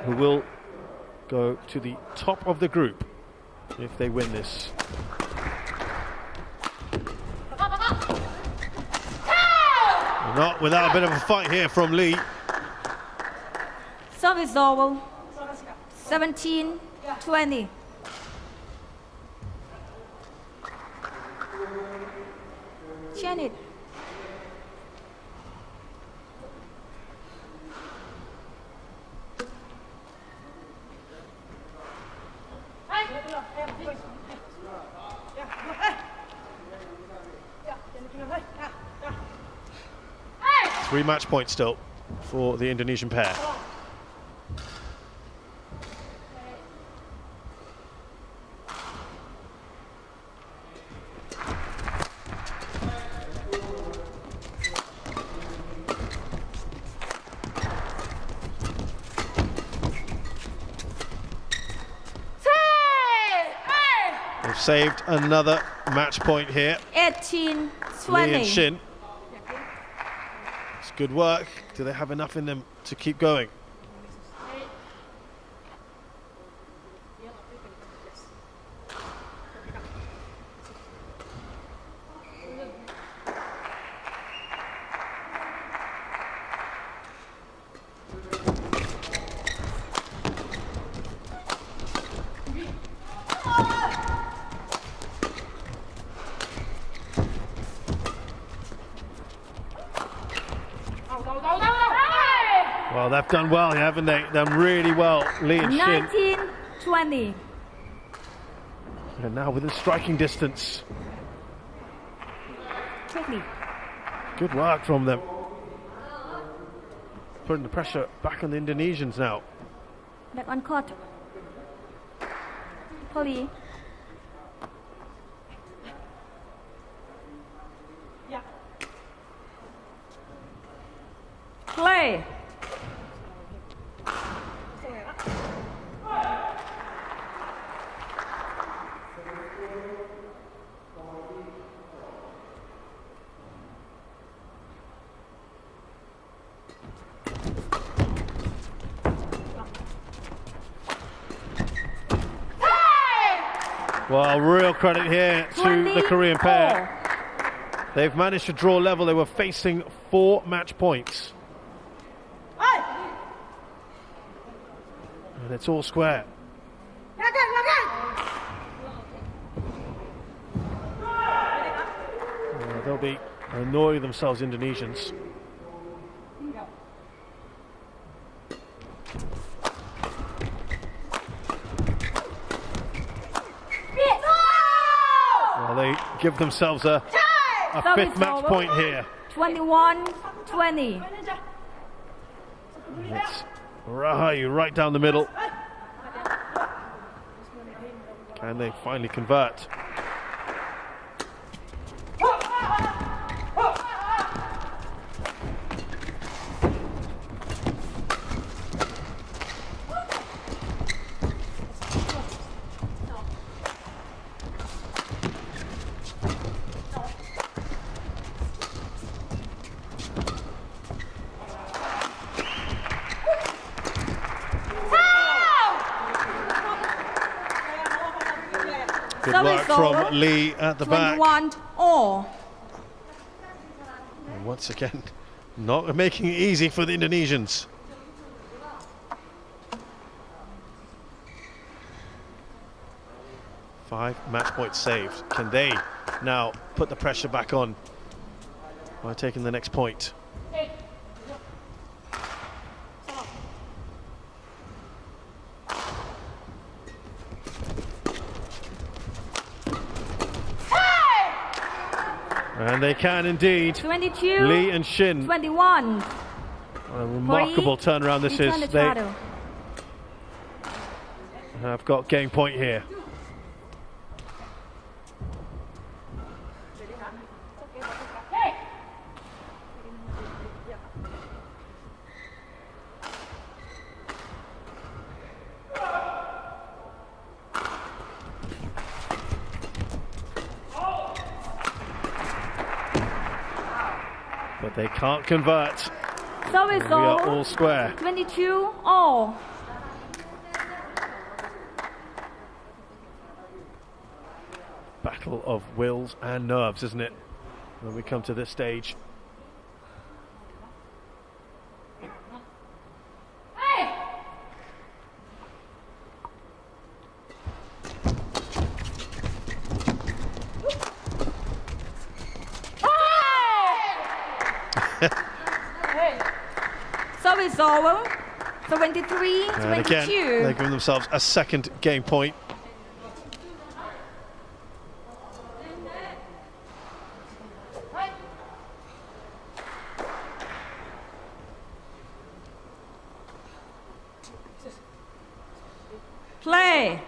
who will go to the top of the group if they win this. Not without a bit of a fight here from Lee. Service over. 17, 20. 3 match points still for the Indonesian pair. They've saved another match point here. 18, Lee and 20. Shin. It's good work. Do they have enough in them to keep going? Well, they've done well, haven't they? Done really well, Lee and Shin. 19, 20. And now within striking distance. Quickly. Good work from them. Putting the pressure back on the Indonesians now. Back on court. Polii. Play. Well, real credit here to the Korean pair. They've managed to draw level. They were facing 4 match points. And it's all square. They'll be annoying themselves, Indonesians. Well, they give themselves a 5th match point here. 21, 20. It's Rahayu right down the middle. And they finally convert. Good work from Lee at the back. 21 all. And once again, not making it easy for the Indonesians. Five match points saved. Can they now put the pressure back on by taking the next point? And they can indeed. 22, Lee and Shin. 21. A remarkable turnaround this is. They have got game point here. But they can't convert. So it's We are all square. 22 all. Battle of wills and nerves, isn't it, when we come to this stage? So it's over. 23, And 22. again, they're giving themselves a second game point. Play.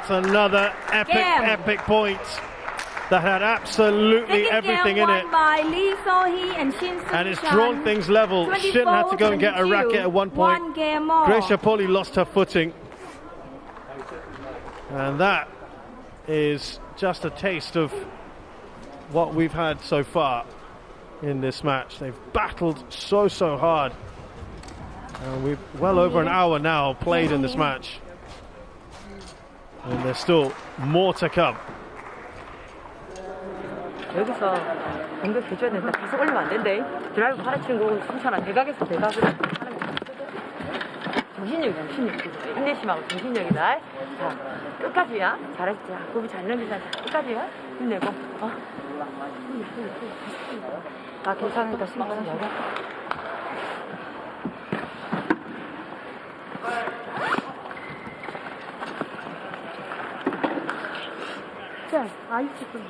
Another epic point that had absolutely everything in it. By Lee So-hee and Shin And it's drawn things level. Shin had to go and get a racket at one point. Gracia Polii lost her footing. And that is just a taste of what we've had so far in this match. They've battled so hard. And we've well over an hour now played in this match. And there's still more to come. 여기서 공격 해줘야 된다. 계속 올리면 안 된대. 드라이브 가르치는 거 순천한 대각에서 대각으로 하는 거. 정신력이야, 정신력. 인내심하고 정신력이다. 자, 끝까지야. 잘했지. 고비 잘 넘기자. 끝까지야. 힘내고. 아, 괜찮으니까 신경 여기. 자, 아이 지금.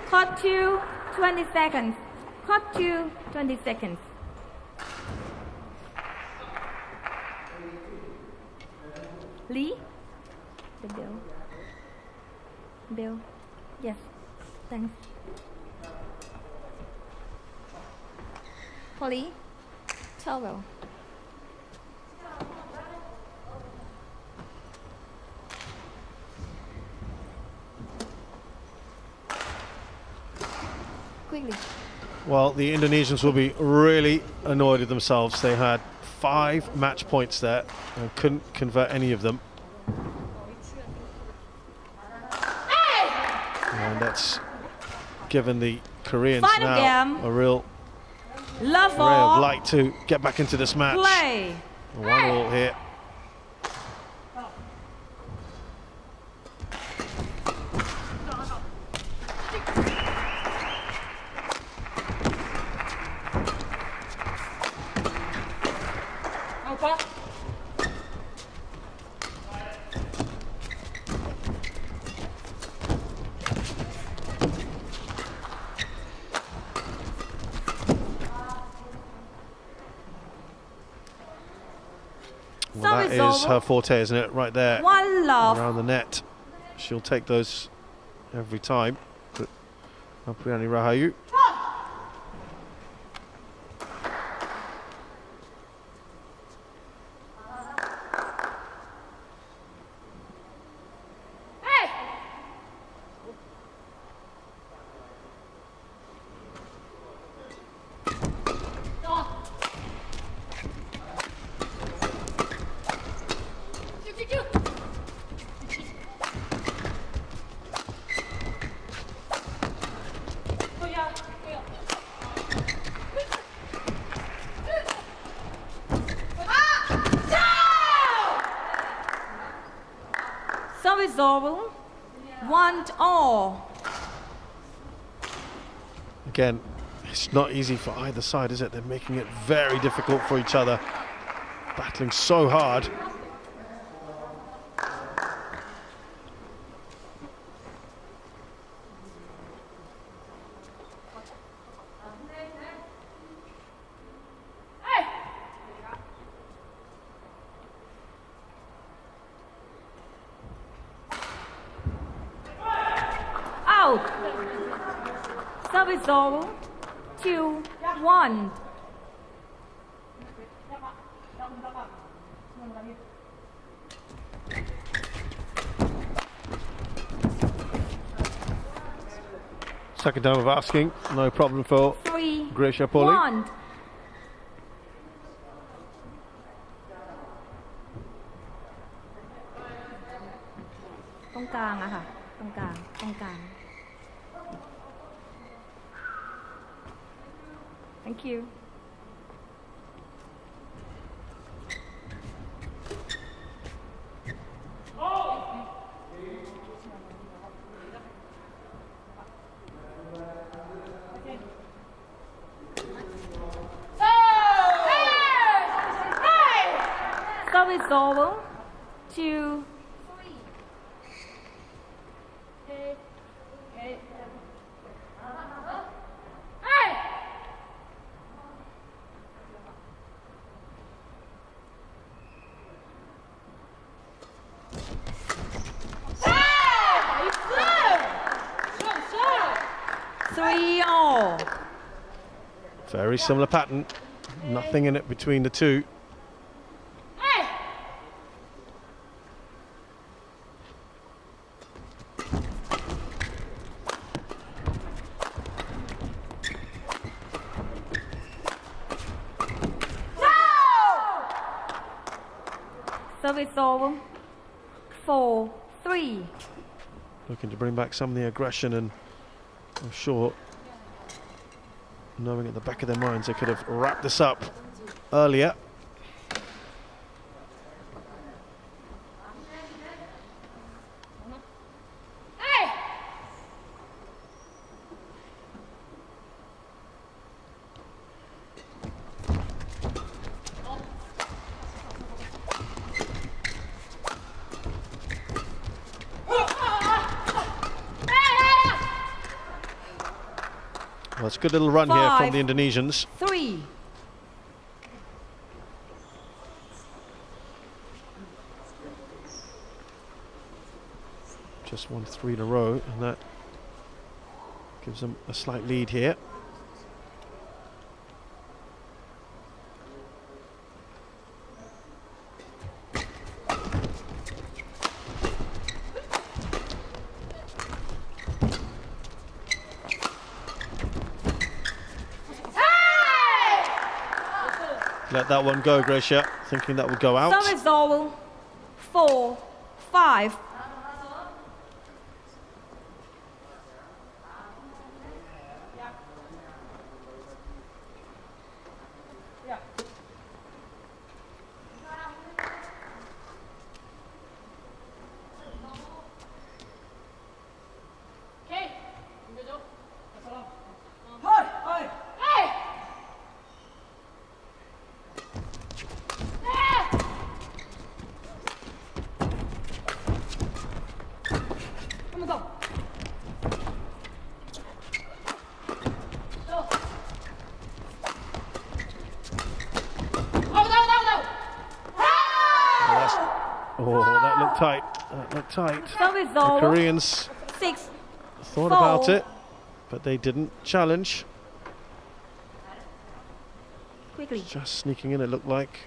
Cut to 20 seconds. Cut to 20 seconds. Lee? The bill. Bill. Yes. Thanks. Polii? Towel. Quickly. Well, the Indonesians will be really annoyed with themselves. They had 5 match points there and couldn't convert any of them. And that's given the Koreans now a real ray of light to get back into this match. Play. 1-1 here. Well, that is her forte, isn't it? Right there, One love. around the net. She'll take those every time. But Rahayu. Service over. 1-all. Again, it's not easy for either side, is it? They're making it very difficult for each other. Battling so hard. Out. Service over. 2-1. Second time of asking, no problem for 3, Gracia Polii. 1.ตรงกลางอะค่ะ ตรงกลาง ตรงกลาง Thank you. Service over. 2, 3. Three-all. Very similar pattern. Nothing in it between the two. Service over. 4-3. Looking to bring back some of the aggression, and I'm sure, knowing at the back of their minds they could have wrapped this up earlier. Well, it's a good little run here from the Indonesians. 3. Just won 3 in a row, and that gives them a slight lead here. Let that one go, Gracia, thinking that would go out. Service over. 4-5. Oh, that looked tight. That looked tight. Service The over. Koreans 6. thought about it, but they didn't challenge. Quickly. Just sneaking in, it looked like.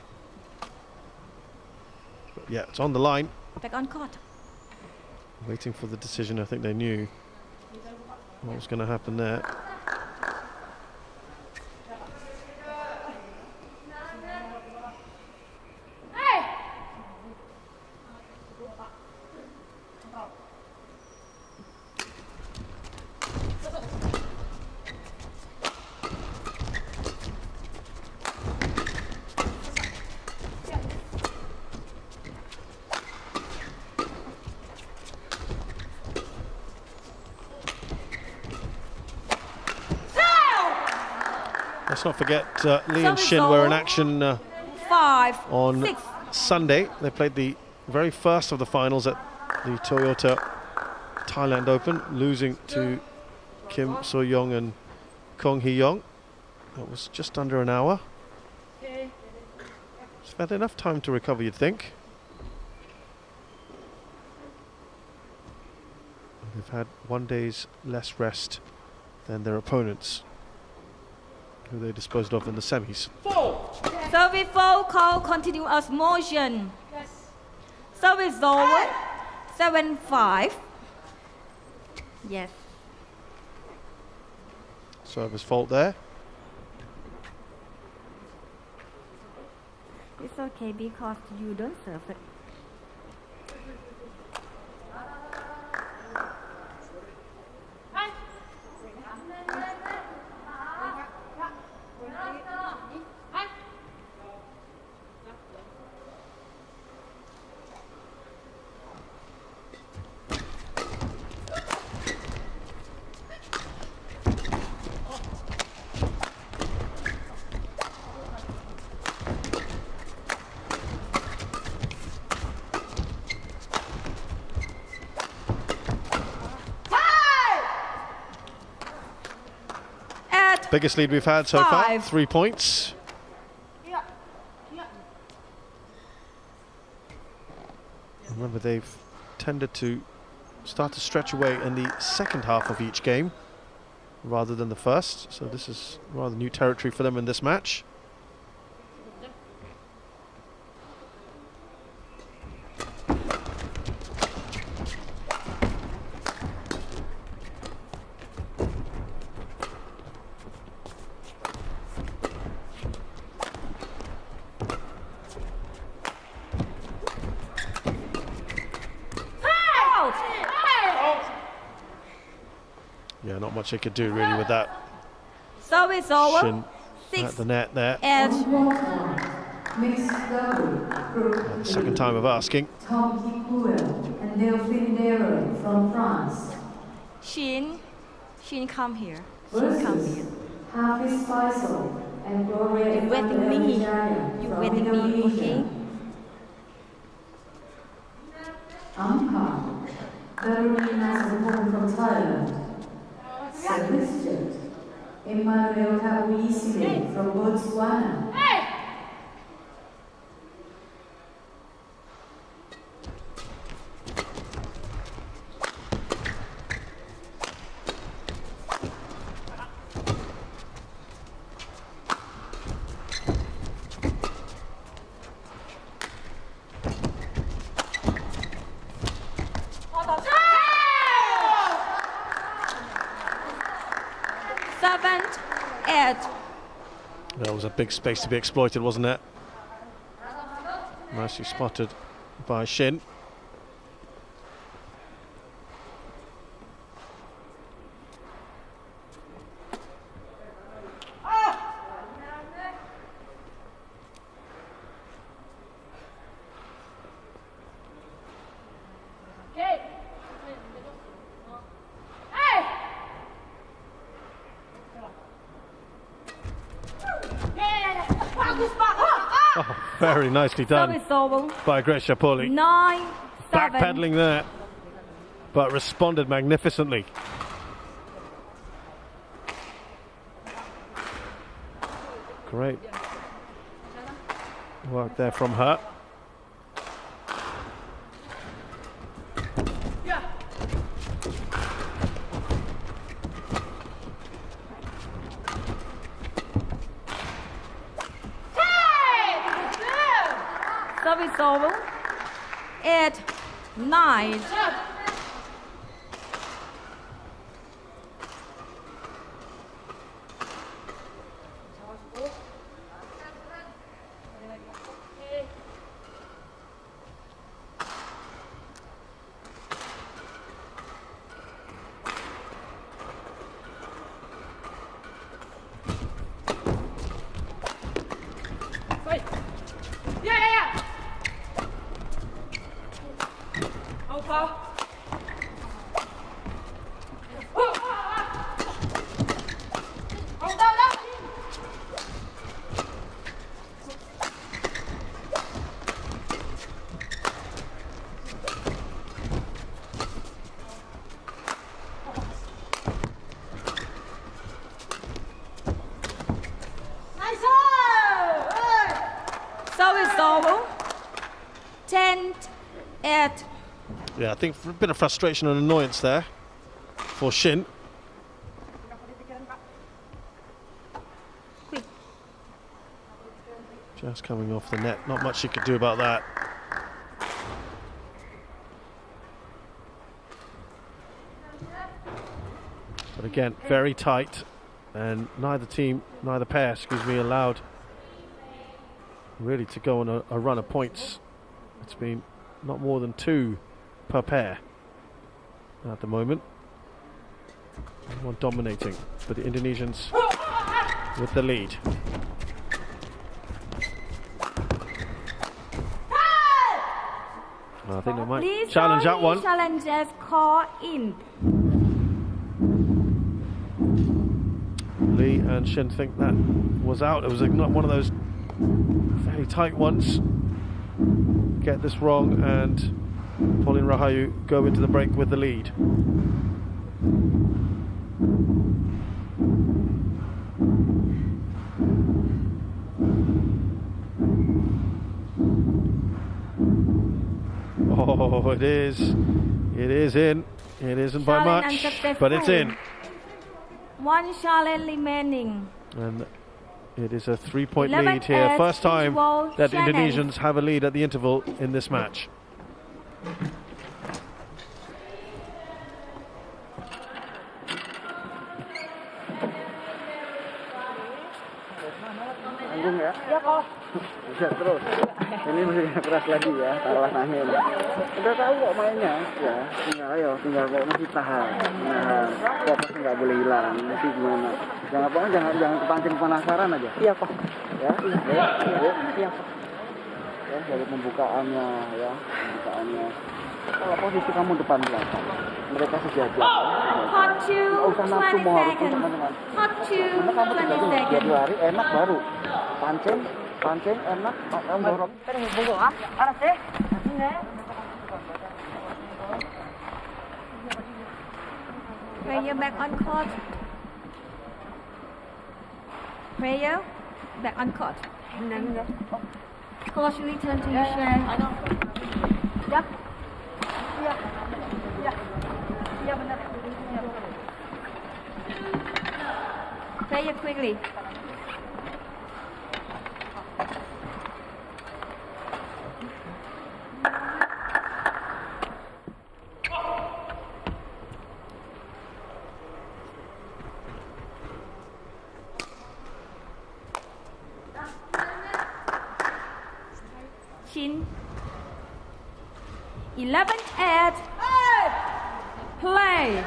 But yeah, it's on the line. Back on court. Waiting for the decision. I think they knew what was going to happen there. not forget Lee and Shin were in action 5, on 6. Sunday. They played the very first of the finals at the Toyota Thailand Open, losing to Kim So-young and Kong Hee-young. That was just under an hour. It's had enough time to recover, you'd think. They've had 1 day's less rest than their opponents, who they disposed of in the semis. Service 4, call continuous motion. Service over. 7-5. Yes. Service fault there. It's okay because you don't serve it. Biggest lead we've had so far, 3 points. Remember, they've tended to start to stretch away in the second half of each game rather than the first, so this is rather new territory for them in this match. Yeah, not much they could do really with that. So it's over. Shin 6 at the net there. and The second time of asking. And Delphine from France. Shin come here. Shin come here. Hafiz Faisal and Gloria You waiting me. You waiting me, okay? Umpire, Carolina Sopon from Thailand. Substitute, Emmanuel Kawisile from Botswana. That was a big space to be exploited, wasn't it? Nicely spotted by Shin. Oh, very nicely done by Gresha Polii. 9-7. Backpedaling there, but responded magnificently. Great work there from her. Service over. 8-9. 8. Yeah, I think a bit of frustration and annoyance there for Shin. Just coming off the net, not much she could do about that. But again, very tight, and neither pair, allowed really to go on a run of points. It's been not more than 2 per pair at the moment. One dominating, but the Indonesians with the lead. I think they might challenge that one. Challenges call in. Lee and Shin think that was out. It was not one of those fairly tight ones. Get this wrong, and Polii and Rahayu go into the break with the lead. Oh, it is in. It isn't by much, but it's in. 1 challenge remaining. And it is a 3-point lead here. First time that the Indonesians have a lead at the interval in this match. Tanggung ya? Iya kok. Bisa terus. Ini masih keras lagi ya, taruh angin. Udah tahu kok mainnya, ya. Tinggal kok masih tahan. Nah, fokusnya nggak boleh hilang. Nanti gimana? Jangan kepancing penasaran aja. Iya kok. Ya, iya. Ya, dari pembukaannya, ya, Kalau posisi kamu depan belakang, mereka sejajar. Hot 2, 20 seconds. Hot 2, 20 seconds. 2 hari enak baru. Pancing enak, dorong. 알았어요? 맛있네. Player back on court. Player back on court. Coach return to your chair. Iya benar. Player quickly. Shin. 11-8. Play.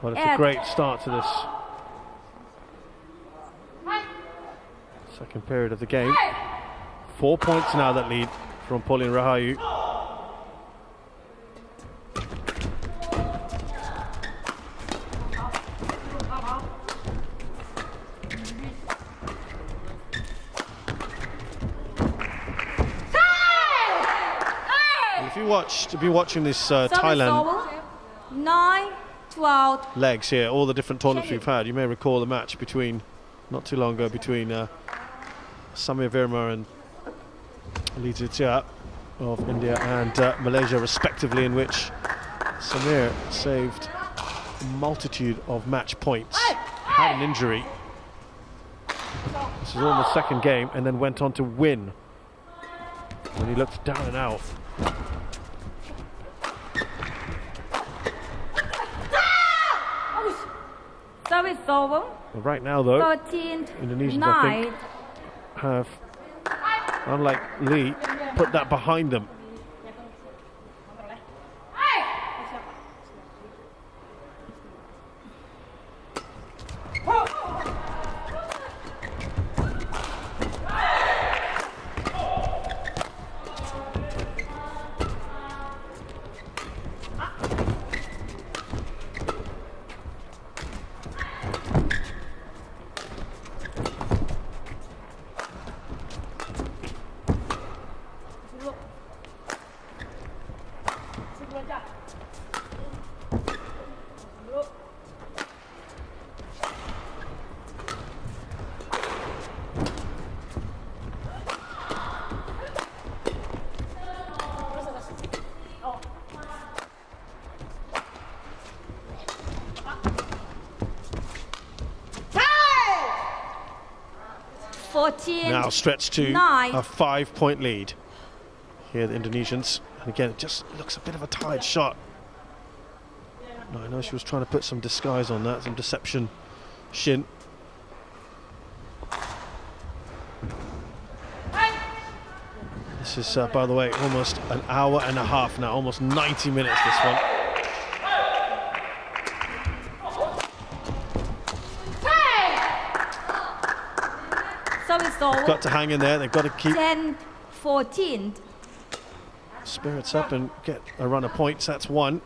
Well, it's a great start to this second period of the game. 4 points now that lead from Polii and Rahayu. If you've been watching this Thailand 9-12 legs here, all the different tournaments we've had, you may recall the match not too long ago between Samir Virma and Lee Zhitia of India and Malaysia respectively, in which Samir saved a multitude of match points, had an injury. This is all in the second game, and then went on to win when he looked down and out. Service over. Well, right now though, 13, Indonesians 9. I think have, unlike Lee, put that behind them. 14. now stretched to 9. a 5-point lead. Here the Indonesians, and again it just looks a bit of a tired shot. No, I know she was trying to put some disguise on that, some deception. Shin. This is, by the way, almost an hour and a half now, almost 90 minutes this one. Got to hang in there, they've got to keep 10-14. spirits up and get a run of points, that's one.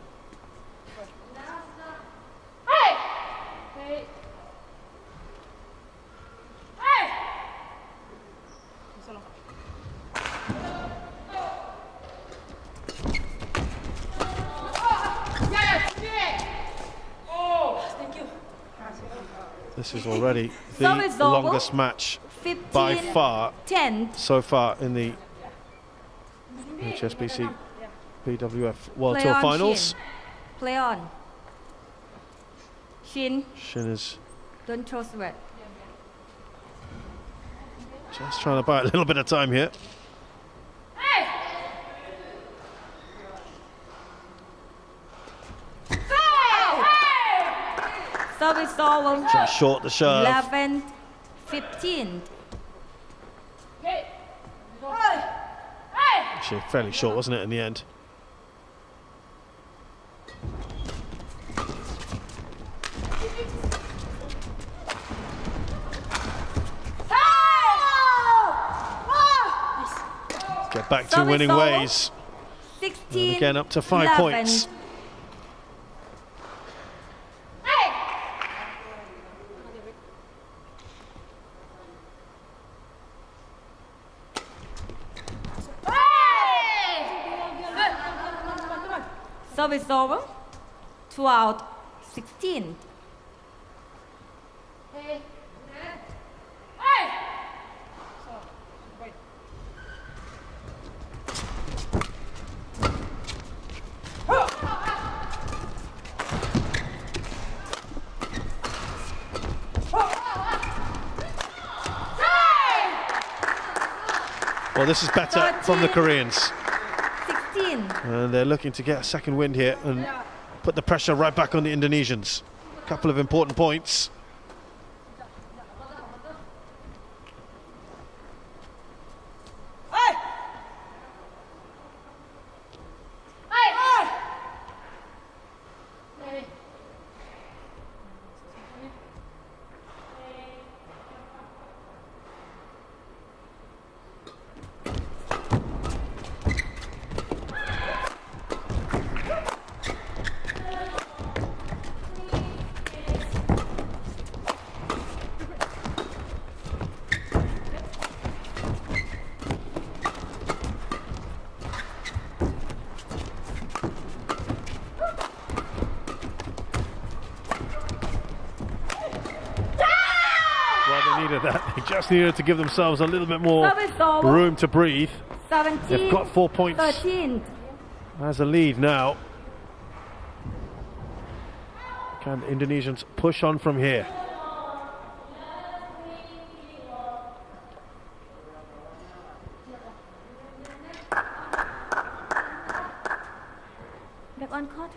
This is already the longest match 15, by far 10. so far in the HSBC BWF World Play Tour on, finals. Shin. Play on. Shin, Shin is don't throw sweat. just trying to buy a little bit of time here. Service over. Just short the serve. 11-15. Actually fairly short, wasn't it, in the end? Get back to winning ways. 16, And again up to 5 11. points. Service over. 2 out. 16. Well, this is better from the Koreans. 16. And they're looking to get a second wind here and put the pressure right back on the Indonesians. A couple of important points. They just needed to give themselves a little bit more room to breathe. 17, They've got 4 points 13. as a lead now. Can the Indonesians push on from here? Back on court.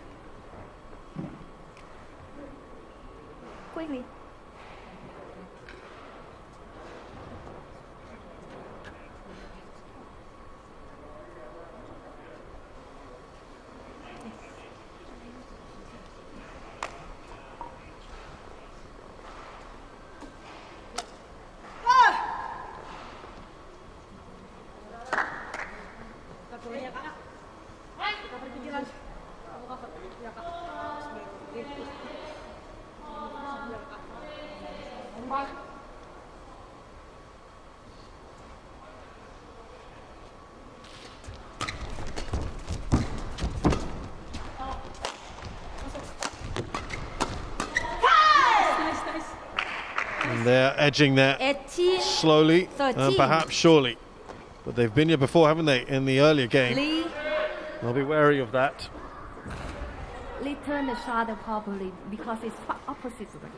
Quickly. And they're edging there 18, slowly 13. and perhaps surely. But they've been here before, haven't they, in the earlier game? Lee, They'll be wary of that. return the shot properly because it's opposite way.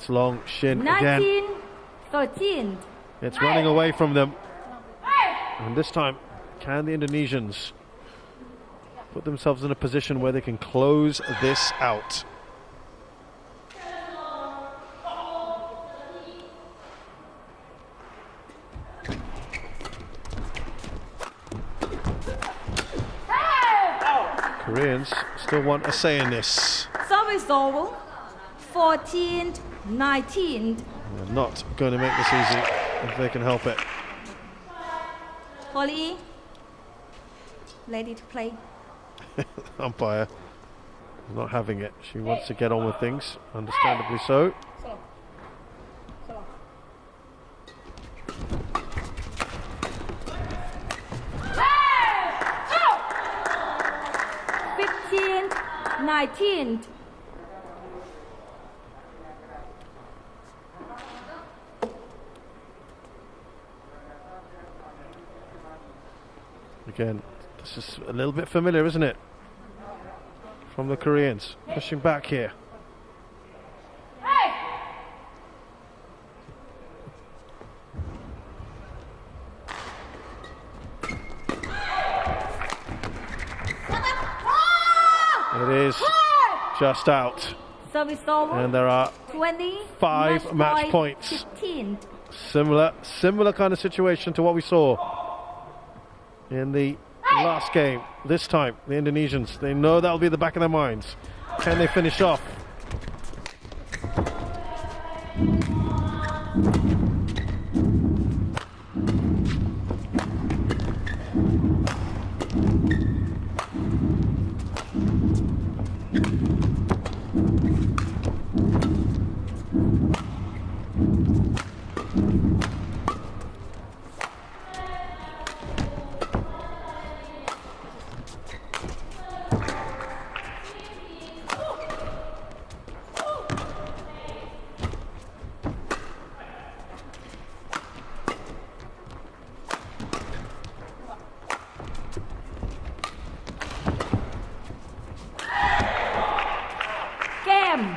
It's long. Shin again. 13. It's running away from them. And this time, can the Indonesians put themselves in a position where they can close this out? Koreans still want a say in this. Service over. 14, 19. They're not going to make this easy if they can help it. Polii, ready to play. Umpire not having it. She wants to get on with things, understandably so. Hey! 19. Again, this is a little bit familiar, isn't it? From the Koreans. Pushing back here. It is just out. Service over. And there are 5 match points. 15. Similar kind of situation to what we saw in the last game. This time, the Indonesians, they know that'll be the back of their minds. Can they finish off?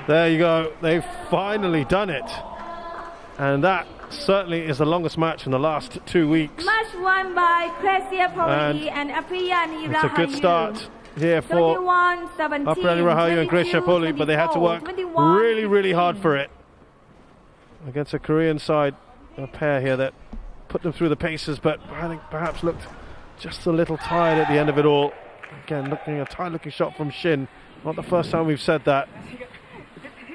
There you go, they've finally done it. And that certainly is the longest match in the last 2 weeks. Match won by Polii and Apriyani Rahayu. It's a good start here for Apriyani Rahayu and Polii, but they had to work really hard for it. Against a Korean side, a pair here that put them through the paces, but I think perhaps looked just a little tired at the end of it all. Again, a tired looking shot from Shin. Not the first time we've said that.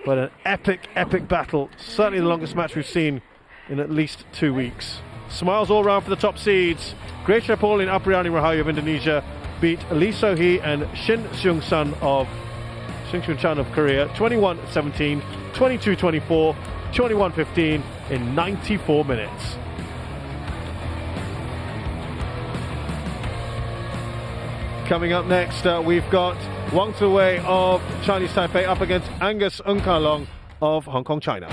But an epic battle. Certainly the longest match we've seen in at least 2 weeks. Smiles all round for the top seeds. Polii and Apriyani Rahayu of Indonesia beat Lee So-hee and Shin Seung-chan of Korea 21-17, 22-24, 21-15 in 94 minutes. Coming up next, we've got Wang Tzu-wei of Chinese Taipei up against Angus Ng Ka Long of Hong Kong, China.